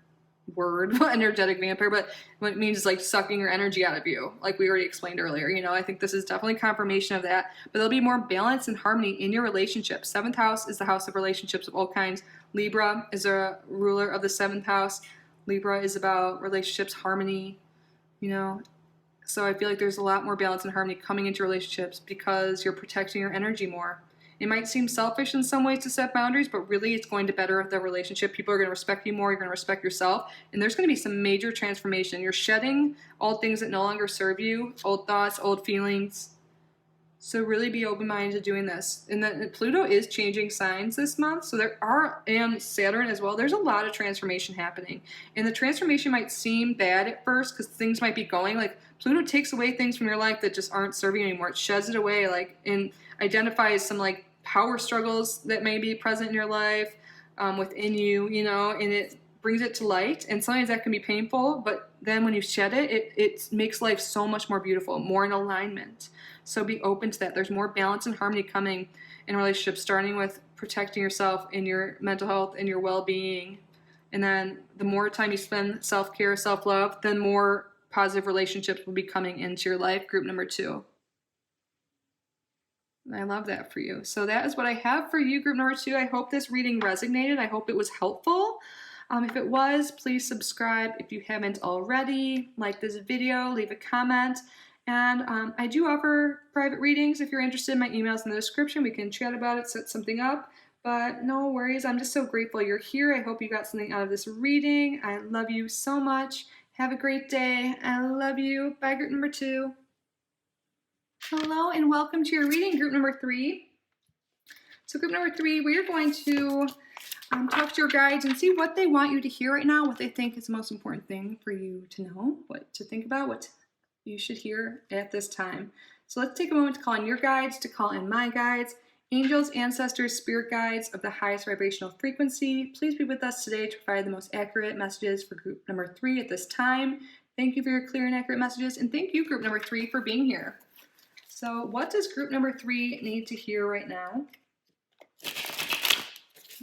[SPEAKER 1] word, energetic vampire, but what it means is like sucking your energy out of you, like we already explained earlier. You know, I think this is definitely confirmation of that. But there'll be more balance and harmony in your relationship. 7th house is the house of relationships of all kinds. Libra is a ruler of the 7th house. Libra is about relationships, harmony, you know. So I feel like there's a lot more balance and harmony coming into relationships because you're protecting your energy more. It might seem selfish in some ways to set boundaries, but really it's going to better the relationship. People are going to respect you more. You're going to respect yourself. And there's going to be some major transformation. You're shedding all things that no longer serve you, old thoughts, old feelings. So really be open-minded to doing this. And then Pluto is changing signs this month. So there are, and Saturn as well, there's a lot of transformation happening. And the transformation might seem bad at first because things might be going like Pluto takes away things from your life that just aren't serving you anymore. It sheds it away, like, and identifies some like power struggles that may be present in your life, within you, you know, and it brings it to light. And sometimes that can be painful, but then when you shed it, it makes life so much more beautiful, more in alignment. So be open to that. There's more balance and harmony coming in relationships, starting with protecting yourself and your mental health and your well-being. And then the more time you spend self-care, self-love, then more positive relationships will be coming into your life. Group number 2. I love that for you. So that is what I have for you, group number 2. I hope this reading resonated. I hope it was helpful. If it was, please subscribe if you haven't already. Like this video, leave a comment. And I do offer private readings. If you're interested, my email's in the description. We can chat about it, set something up. But no worries. I'm just so grateful you're here. I hope you got something out of this reading. I love you so much. Have a great day. I love you. Bye, group number 2. Hello and welcome to your reading, group number 3. So group number 3, we are going to talk to your guides and see what they want you to hear right now, what they think is the most important thing for you to know, what to think about, what you should hear at this time. So let's take a moment to call in your guides, to call in my guides, angels, ancestors, spirit guides of the highest vibrational frequency. Please be with us today to provide the most accurate messages for group number 3 at this time. Thank you for your clear and accurate messages, and thank you, group number 3, for being here. So what does group number 3 need to hear right now?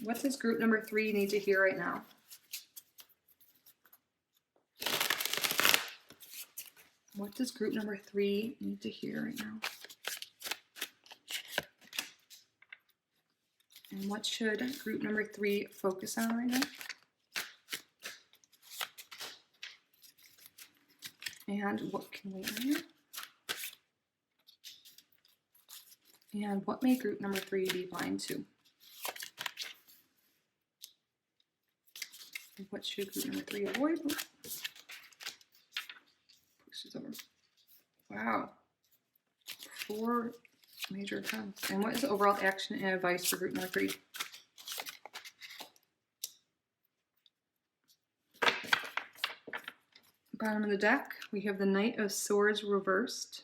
[SPEAKER 1] What does group number 3 need to hear right now? What does group number 3 need to hear right now? And what should group number 3 focus on right now? And what can we learn? And what may group number 3 be blind to? And what should group number 3 avoid? Pushes over. Wow. 4 major accounts. And what is the overall action and advice for group number 3? Bottom of the deck, we have the Knight of Swords reversed.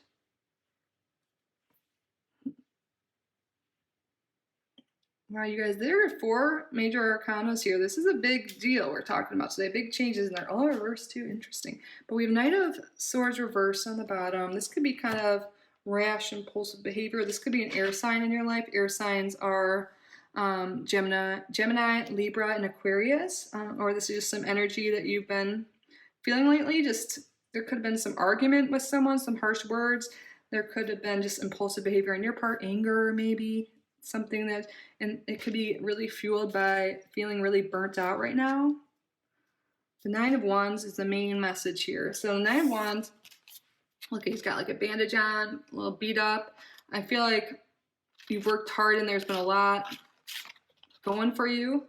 [SPEAKER 1] Wow, you guys, there are 4 major arcanas here. This is a big deal we're talking about today. Big changes, and they're all reversed too. Interesting. But we have Knight of Swords reversed on the bottom. This could be kind of rash, impulsive behavior. This could be an air sign in your life. Air signs are Gemini, Libra, and Aquarius. Or this is just some energy that you've been feeling lately. Just there could have been some argument with someone, some harsh words. There could have been just impulsive behavior on your part, anger maybe. Something that, and it could be really fueled by feeling really burnt out right now. The Nine of Wands is the main message here. So the Nine of Wands, look, he's got like a bandage on, a little beat up. I feel like you've worked hard and there's been a lot going for you.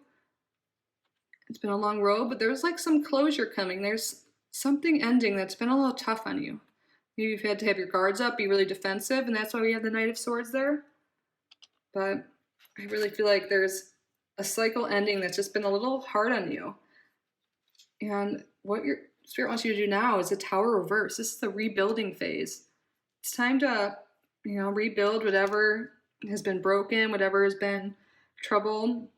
[SPEAKER 1] It's been a long road, but there's like some closure coming. There's something ending that's been a little tough on you. Maybe you've had to have your guards up, be really defensive, and that's why we have the Knight of Swords there. But I really feel like there's a cycle ending that's just been a little hard on you. And what your spirit wants you to do now is a Tower reverse. This is the rebuilding phase. It's time to, rebuild whatever has been broken, whatever has been troubled.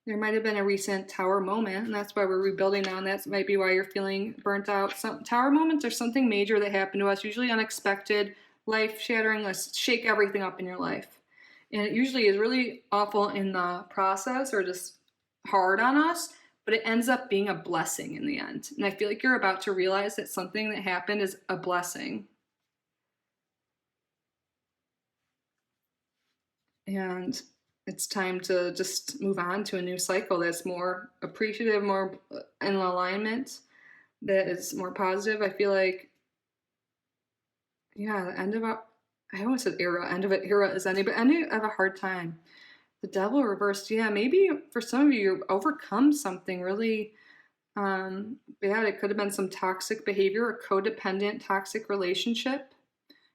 [SPEAKER 1] There might have been a recent Tower moment, and that's why we're rebuilding now, and that might be why you're feeling burnt out. Some Tower moments are something major that happened to us, usually unexpected, life-shattering. Let's shake everything up in your life. And it usually is really awful in the process or just hard on us, but it ends up being a blessing in the end. And I feel like you're about to realize that something that happened is a blessing. And it's time to just move on to a new cycle that's more appreciative, more in alignment, that is more positive. I feel like, the end of a, I almost said era, end of an era is ending, but ending of a hard time. The Devil reversed, maybe for some of you, you've overcome something really bad. It could have been some toxic behavior, a codependent toxic relationship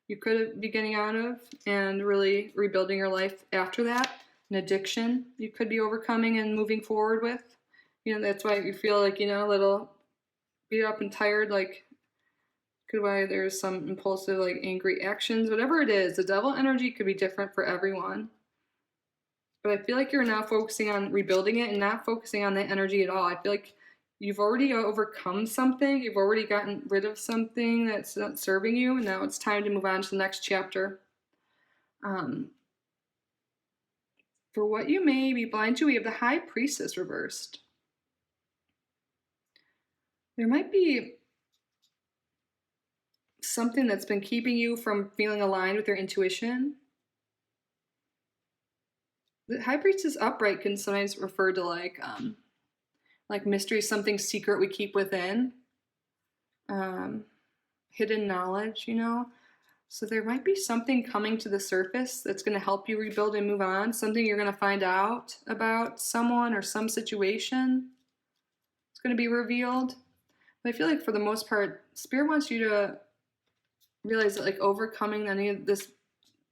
[SPEAKER 1] you could be getting out of and really rebuilding your life after that. An addiction you could be overcoming and moving forward with. That's why you feel like, a little beat up and tired, like could why there's some impulsive, like angry actions, whatever it is. The devil energy could be different for everyone. But I feel like you're now focusing on rebuilding it and not focusing on that energy at all. I feel like you've already overcome something. You've already gotten rid of something that's not serving you. And now it's time to move on to the next chapter. For what you may be blind to, we have the High Priestess reversed. There might be something that's been keeping you from feeling aligned with your intuition. The High Priestess upright can sometimes refer to like mystery, something secret we keep within, hidden knowledge, So there might be something coming to the surface that's going to help you rebuild and move on, something you're going to find out about someone or some situation. It's going to be revealed. But I feel like for the most part, Spirit wants you to realize that like overcoming any of this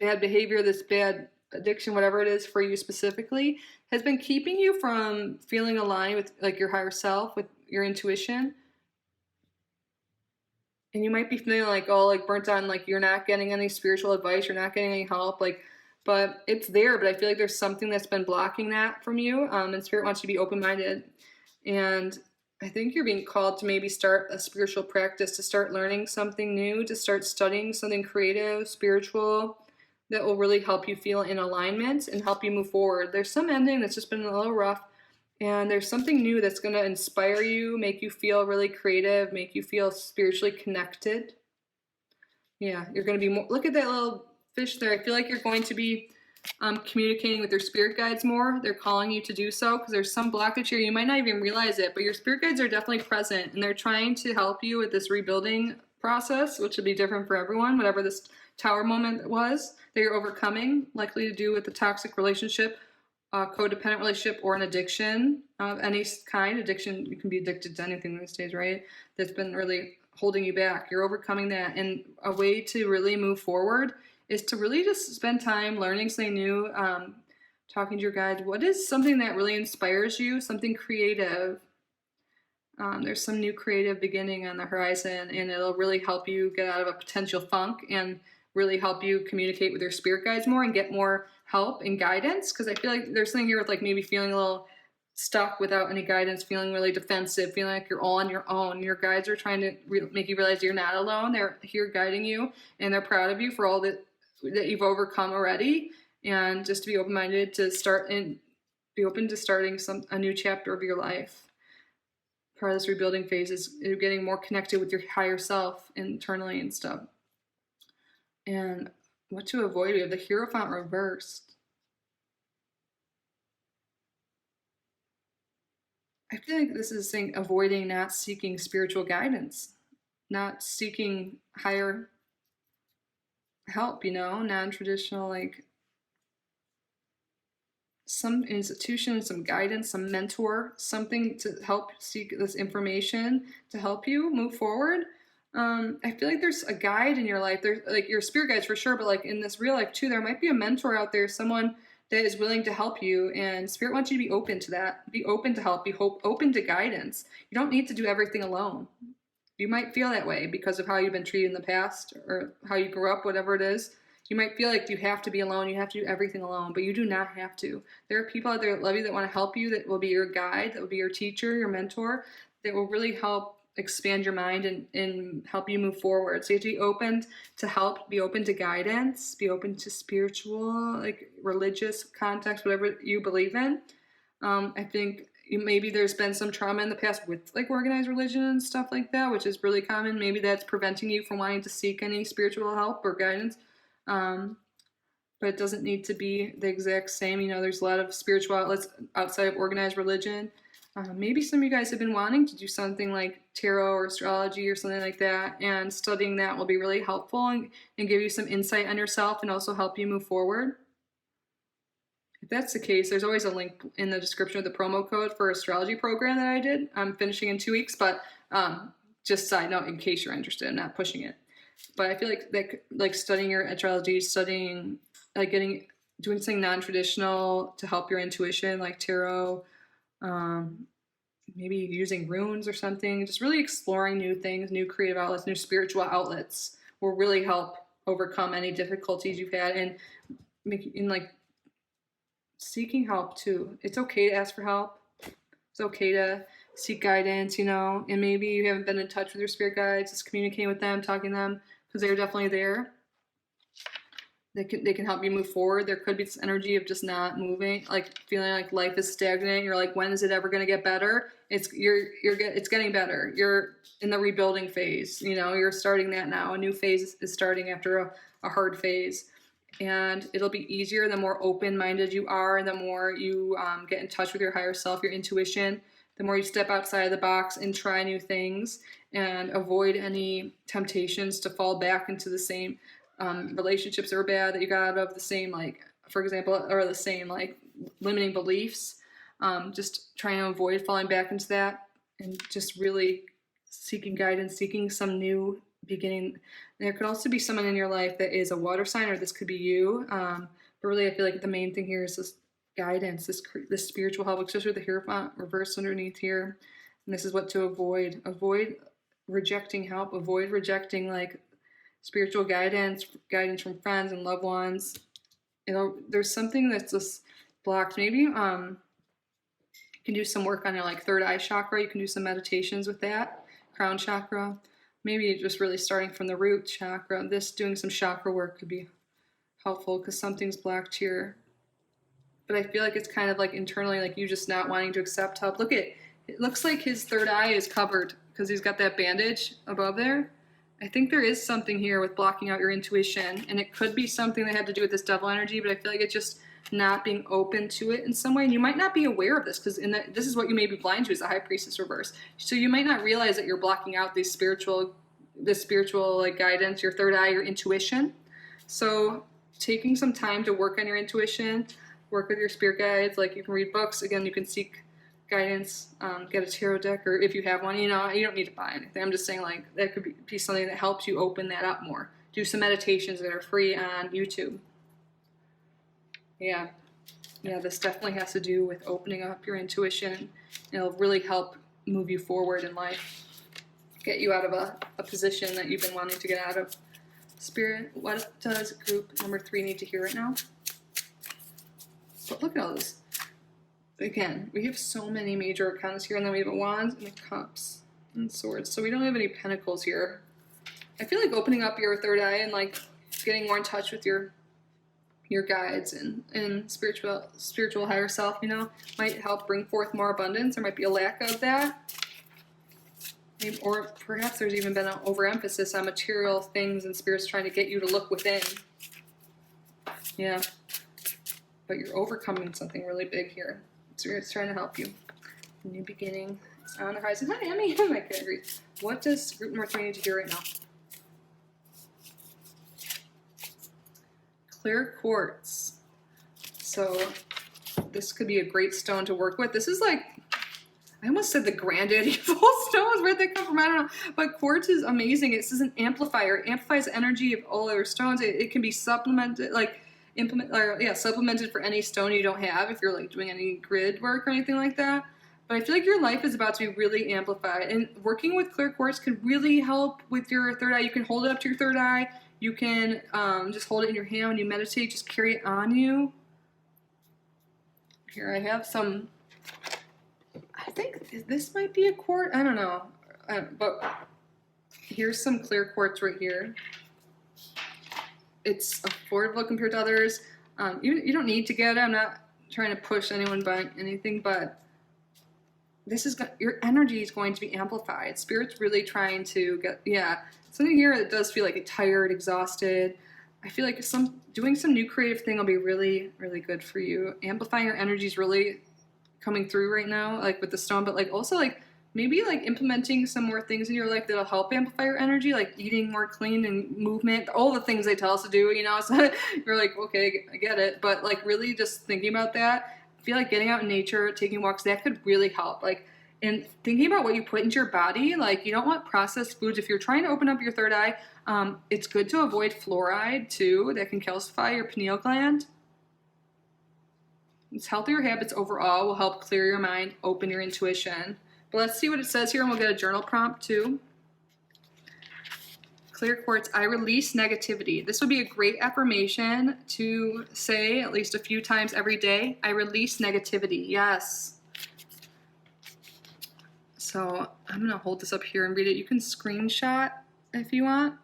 [SPEAKER 1] bad behavior, this bad addiction, whatever it is for you specifically, has been keeping you from feeling aligned with like your higher self, with your intuition. And you might be feeling like, burnt out, and like you're not getting any spiritual advice, you're not getting any help, but it's there. But I feel like there's something that's been blocking that from you. And Spirit wants you to be open-minded. And I think you're being called to maybe start a spiritual practice, to start learning something new, to start studying something creative, spiritual, that will really help you feel in alignment and help you move forward. There's some ending that's just been a little rough, and there's something new that's going to inspire you, make you feel really creative, make you feel spiritually connected. Yeah, you're going to be more, look at that little fish there. I feel like you're going to be communicating with your spirit guides more. They're calling you to do so because there's some blockage here. You might not even realize it, but your spirit guides are definitely present, and they're trying to help you with this rebuilding process, which will be different for everyone, whatever this Tower moment was that you're overcoming, likely to do with a toxic relationship, a codependent relationship, or an addiction of any kind. Addiction, you can be addicted to anything these days, right? That's been really holding you back. You're overcoming that, and a way to really move forward is to really just spend time learning something new, talking to your guides. What is something that really inspires you, something creative? There's some new creative beginning on the horizon, and it'll really help you get out of a potential funk and really help you communicate with your spirit guides more and get more help and guidance. Because I feel like there's something here with like maybe feeling a little stuck without any guidance, feeling really defensive, feeling like you're all on your own. Your guides are trying to make you realize you're not alone. They're here guiding you, and they're proud of you for all that you've overcome already. And just to be open-minded to start and be open to starting a new chapter of your life. Part of this rebuilding phase is getting more connected with your higher self internally and stuff. And what to avoid, we have the Hierophant reversed. I feel like this is saying avoiding not seeking spiritual guidance, not seeking higher help, you know, non-traditional, like some institution, some guidance, some mentor, something to help seek this information to help you move forward. I feel like there's a guide in your life. There's like your spirit guides for sure, but like in this real life too, there might be a mentor out there, someone that is willing to help you, and spirit wants you to be open to that. Be open to help, open to guidance. You don't need to do everything alone. You might feel that way because of how you've been treated in the past or how you grew up, whatever it is. You might feel like you have to be alone, you have to do everything alone, but you do not have to. There are people out there that love you, that want to help you, that will be your guide, that will be your teacher, your mentor, that will really help expand your mind and help you move forward. So you have to be open to help, be open to guidance, be open to spiritual, like religious context, whatever you believe in. I think maybe there's been some trauma in the past with like organized religion and stuff like that, which is really common. Maybe that's preventing you from wanting to seek any spiritual help or guidance. But it doesn't need to be the exact same. You know, there's a lot of spiritual outlets outside of organized religion. Maybe some of you guys have been wanting to do something like tarot or astrology or something like that, and studying that will be really helpful and give you some insight on yourself and also help you move forward. If that's the case, there's always a link in the description of the promo code for astrology program that I did. I'm finishing in 2 weeks, but just side note in case you're interested, I'm not pushing it. But I feel like studying your astrology, studying, like doing something non-traditional to help your intuition, like tarot, maybe using runes or something, just really exploring new things, new creative outlets, new spiritual outlets will really help overcome any difficulties you've had, and like seeking help too. It's okay to ask for help. It's okay to seek guidance, you know, and maybe you haven't been in touch with your spirit guides, just communicating with them, talking to them, because they're definitely there. They can help you move forward. There could be this energy of just not moving, like feeling like life is stagnant. You're like, when is it ever going to get better? It's getting better. You're in the rebuilding phase. You know, you're starting that now. A new phase is starting after a hard phase, and it'll be easier the more open-minded you are, the more you get in touch with your higher self, your intuition. The more you step outside of the box and try new things and avoid any temptations to fall back into the same relationships that are bad that you got out of, the same, like, for example, or the same, like, limiting beliefs. Just trying to avoid falling back into that and just really seeking guidance, seeking some new beginning. There could also be someone in your life that is a water sign, or this could be you. But really, I feel like the main thing here is this guidance, this spiritual help, especially with the Hierophant reversed underneath here. And this is what to avoid. Avoid rejecting help. Avoid rejecting like spiritual guidance from friends and loved ones. You know, there's something that's just blocked. Maybe you can do some work on your like third eye chakra. You can do some meditations with that. Crown chakra. Maybe just really starting from the root chakra. Doing some chakra work could be helpful because something's blocked here. But I feel like it's kind of like internally, like you just not wanting to accept help. It looks like his third eye is covered because he's got that bandage above there. I think there is something here with blocking out your intuition, and it could be something that had to do with this devil energy, but I feel like it's just not being open to it in some way. And you might not be aware of this because this is what you may be blind to, is the High Priestess reverse. So you might not realize that you're blocking out this spiritual like guidance, your third eye, your intuition. So taking some time to work on your intuition, work with your spirit guides, like you can read books. Again, you can seek guidance, get a tarot deck, or if you have one, you know, you don't need to buy anything. I'm just saying like that could be something that helps you open that up more. Do some meditations that are free on YouTube. Yeah, this definitely has to do with opening up your intuition. It'll really help move you forward in life, get you out of a position that you've been wanting to get out of. Spirit, what does group number 3 need to hear right now? But look at all this. Again, we have so many major arcanas here, and then we have a wand and a cups and swords. So we don't have any pentacles here. I feel like opening up your third eye and like getting more in touch with your guides and spiritual higher self, you know, might help bring forth more abundance. There might be a lack of that. Maybe, or perhaps there's even been an overemphasis on material things and spirits trying to get you to look within. Yeah. But you're overcoming something really big here. Spirit's trying to help you. new beginning is on the horizon. Hi, Emmy. Oh my God, agree. What does group number 3 need to hear right now? Clear quartz. So this could be a great stone to work with. This is like, I almost said the granddaddy of all stones. Where'd they come from? I don't know. But quartz is amazing. This is an amplifier. It amplifies the energy of all other stones. It can be supplemented, like supplemented for any stone you don't have if you're like doing any grid work or anything like that. But I feel like your life is about to be really amplified. And working with clear quartz can really help with your third eye. You can hold it up to your third eye. You can just hold it in your hand when you meditate. Just carry it on you. Here I have some, I think this might be a quartz. I don't know. But here's some clear quartz right here. It's affordable compared to others. You don't need to get it. I'm not trying to push anyone by anything, but this is your energy is going to be amplified. Spirit's really trying to get, something here that does feel like tired, exhausted. I feel like doing some new creative thing will be really, really good for you. Amplifying your energy is really coming through right now, like with the stone, but like also like maybe like implementing some more things in your life that'll help amplify your energy, like eating more clean and movement, all the things they tell us to do, you know, so you're like, okay, I get it. But like really just thinking about that, I feel like getting out in nature, taking walks, that could really help. Like, and thinking about what you put into your body, like you don't want processed foods. If you're trying to open up your third eye, it's good to avoid fluoride too. That can calcify your pineal gland. It's healthier habits overall will help clear your mind, open your intuition. But let's see what it says here, and we'll get a journal prompt too. Clear quartz, I release negativity. This would be a great affirmation to say at least a few times every day. I release negativity. Yes. So I'm going to hold this up here and read it. You can screenshot if you want.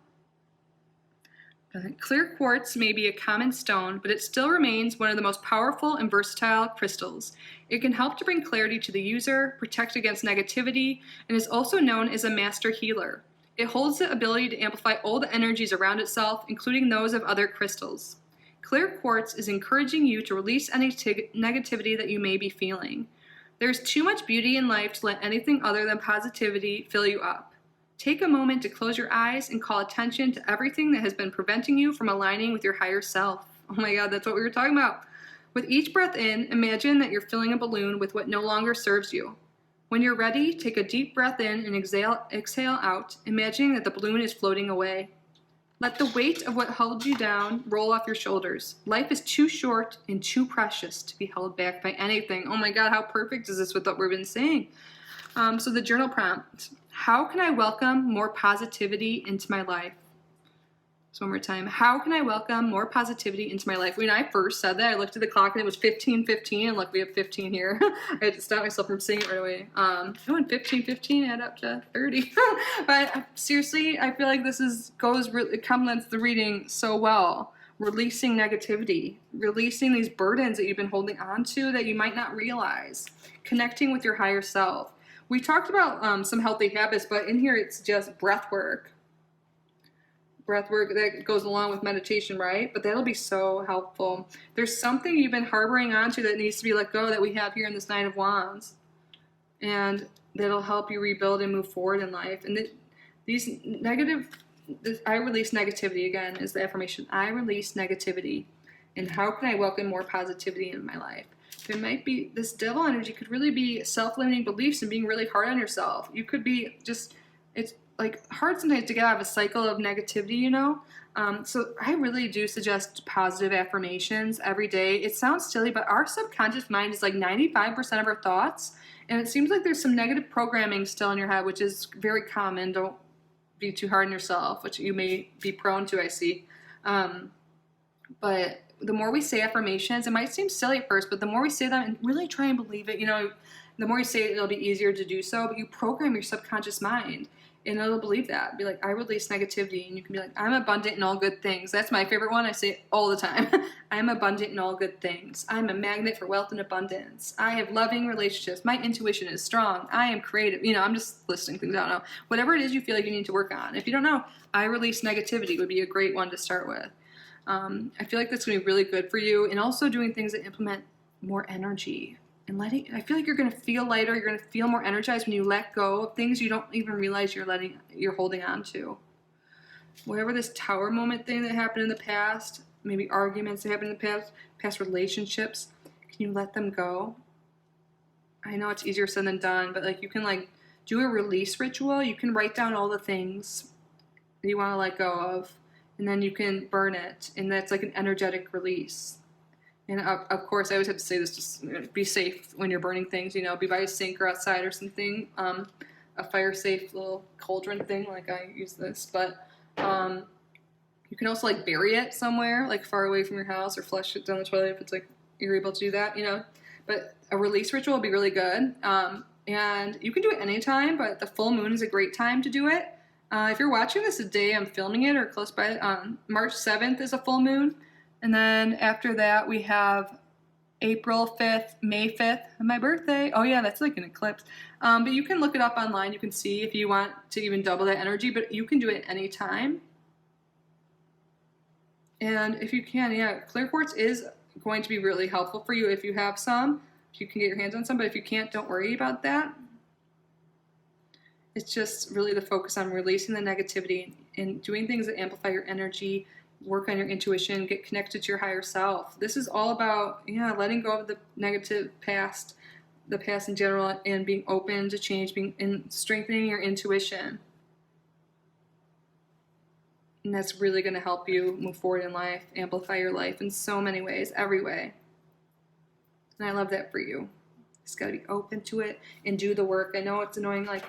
[SPEAKER 1] Clear quartz may be a common stone, but it still remains one of the most powerful and versatile crystals. It can help to bring clarity to the user, protect against negativity, and is also known as a master healer. It holds the ability to amplify all the energies around itself, including those of other crystals. Clear quartz is encouraging you to release any negativity that you may be feeling. There's too much beauty in life to let anything other than positivity fill you up. Take a moment to close your eyes and call attention to everything that has been preventing you from aligning with your higher self. Oh my God, that's what we were talking about. With each breath in, imagine that you're filling a balloon with what no longer serves you. When you're ready, take a deep breath in and exhale out, imagining that the balloon is floating away. Let the weight of what held you down roll off your shoulders. Life is too short and too precious to be held back by anything. Oh my God, how perfect is this with what we've been saying? So the journal prompt, how can I welcome more positivity into my life? So one more time, how can I welcome more positivity into my life? When I first said that, I looked at the clock and it was 15:15, and look, we have 15 here. I had to stop myself from saying it right away. And 15:15 add up to 30. But seriously, I feel like this complements the reading so well. Releasing negativity, releasing these burdens that you've been holding on to that you might not realize, connecting with your higher self. We talked about some healthy habits, but in here it's just breath work. Breath work that goes along with meditation, right? But that'll be so helpful. There's something you've been harboring onto that needs to be let go that we have here in this Nine of Wands. And that'll help you rebuild and move forward in life. And I release negativity, again, is the affirmation. I release negativity. And how can I welcome more positivity in my life? There might be, this devil energy could really be self-limiting beliefs and being really hard on yourself. You could be it's like hard sometimes to get out of a cycle of negativity, you know? So I really do suggest positive affirmations every day. It sounds silly, but our subconscious mind is like 95% of our thoughts. And it seems like there's some negative programming still in your head, which is very common. Don't be too hard on yourself, which you may be prone to, I see. But the more we say affirmations, it might seem silly at first, but the more we say them and really try and believe it, you know, the more you say it, it'll be easier to do so. But you program your subconscious mind. And it'll believe that. Be like, I release negativity. And you can be like, I'm abundant in all good things. That's my favorite one. I say it all the time. I'm abundant in all good things. I'm a magnet for wealth and abundance. I have loving relationships. My intuition is strong. I am creative. You know, I'm just listing things. I don't know. Whatever it is you feel like you need to work on. If you don't know, I release negativity would be a great one to start with. I feel like that's going to be really good for you. And also doing things that implement more energy. And I feel like you're going to feel lighter. You're going to feel more energized when you let go of things you don't even realize you're holding on to. Whatever this tower moment thing that happened in the past, maybe arguments that happened in the past relationships, can you let them go? I know it's easier said than done, but like you can like do a release ritual. You can write down all the things that you want to let go of, and then you can burn it, and that's like an energetic release. And of course, I always have to say this: just be safe when you're burning things. You know, be by a sink or outside or something. A fire-safe little cauldron thing, like I use this. But you can also like bury it somewhere, like far away from your house, or flush it down the toilet if it's like you're able to do that. You know, but a release ritual would be really good. And you can do it anytime, but the full moon is a great time to do it. If you're watching this the day I'm filming it or close by, March 7th is a full moon. And then after that, we have April 5th, May 5th, and my birthday. Oh yeah, that's like an eclipse. But you can look it up online. You can see if you want to even double that energy, but you can do it any time. And if you can, yeah, clear quartz is going to be really helpful for you if you have some. If you can get your hands on some, but if you can't, don't worry about that. It's just really the focus on releasing the negativity and doing things that amplify your energy, work on your intuition, get connected to your higher self. This is all about, yeah, letting go of the negative past, the past in general, and being open to change, and strengthening your intuition. And that's really going to help you move forward in life, amplify your life in so many ways, every way. And I love that for you. Just got to be open to it and do the work. I know it's annoying, like,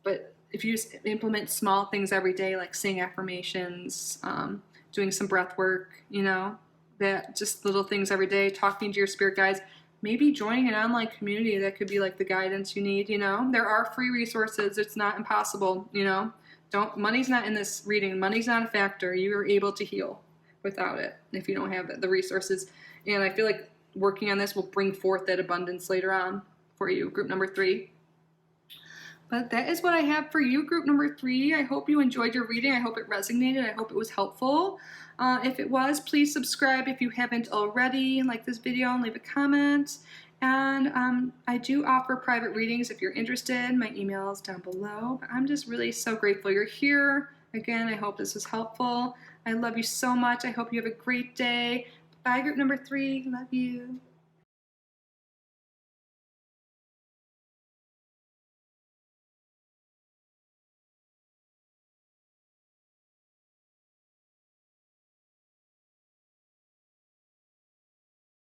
[SPEAKER 1] but if you just implement small things every day, like saying affirmations, doing some breath work, you know, that just little things every day, talking to your spirit guides, maybe joining an online community that could be like the guidance you need, you know. There are free resources. It's not impossible, you know. Money's not in this reading. Money's not a factor. You are able to heal without it if you don't have the resources. And I feel like working on this will bring forth that abundance later on for you, group number 3. But that is what I have for you, group number 3. I hope you enjoyed your reading. I hope it resonated. I hope it was helpful. If it was, please subscribe if you haven't already, and like this video and leave a comment. And I do offer private readings if you're interested. My email is down below. But I'm just really so grateful you're here. Again, I hope this was helpful. I love you so much. I hope you have a great day. Bye, group number 3. Love you.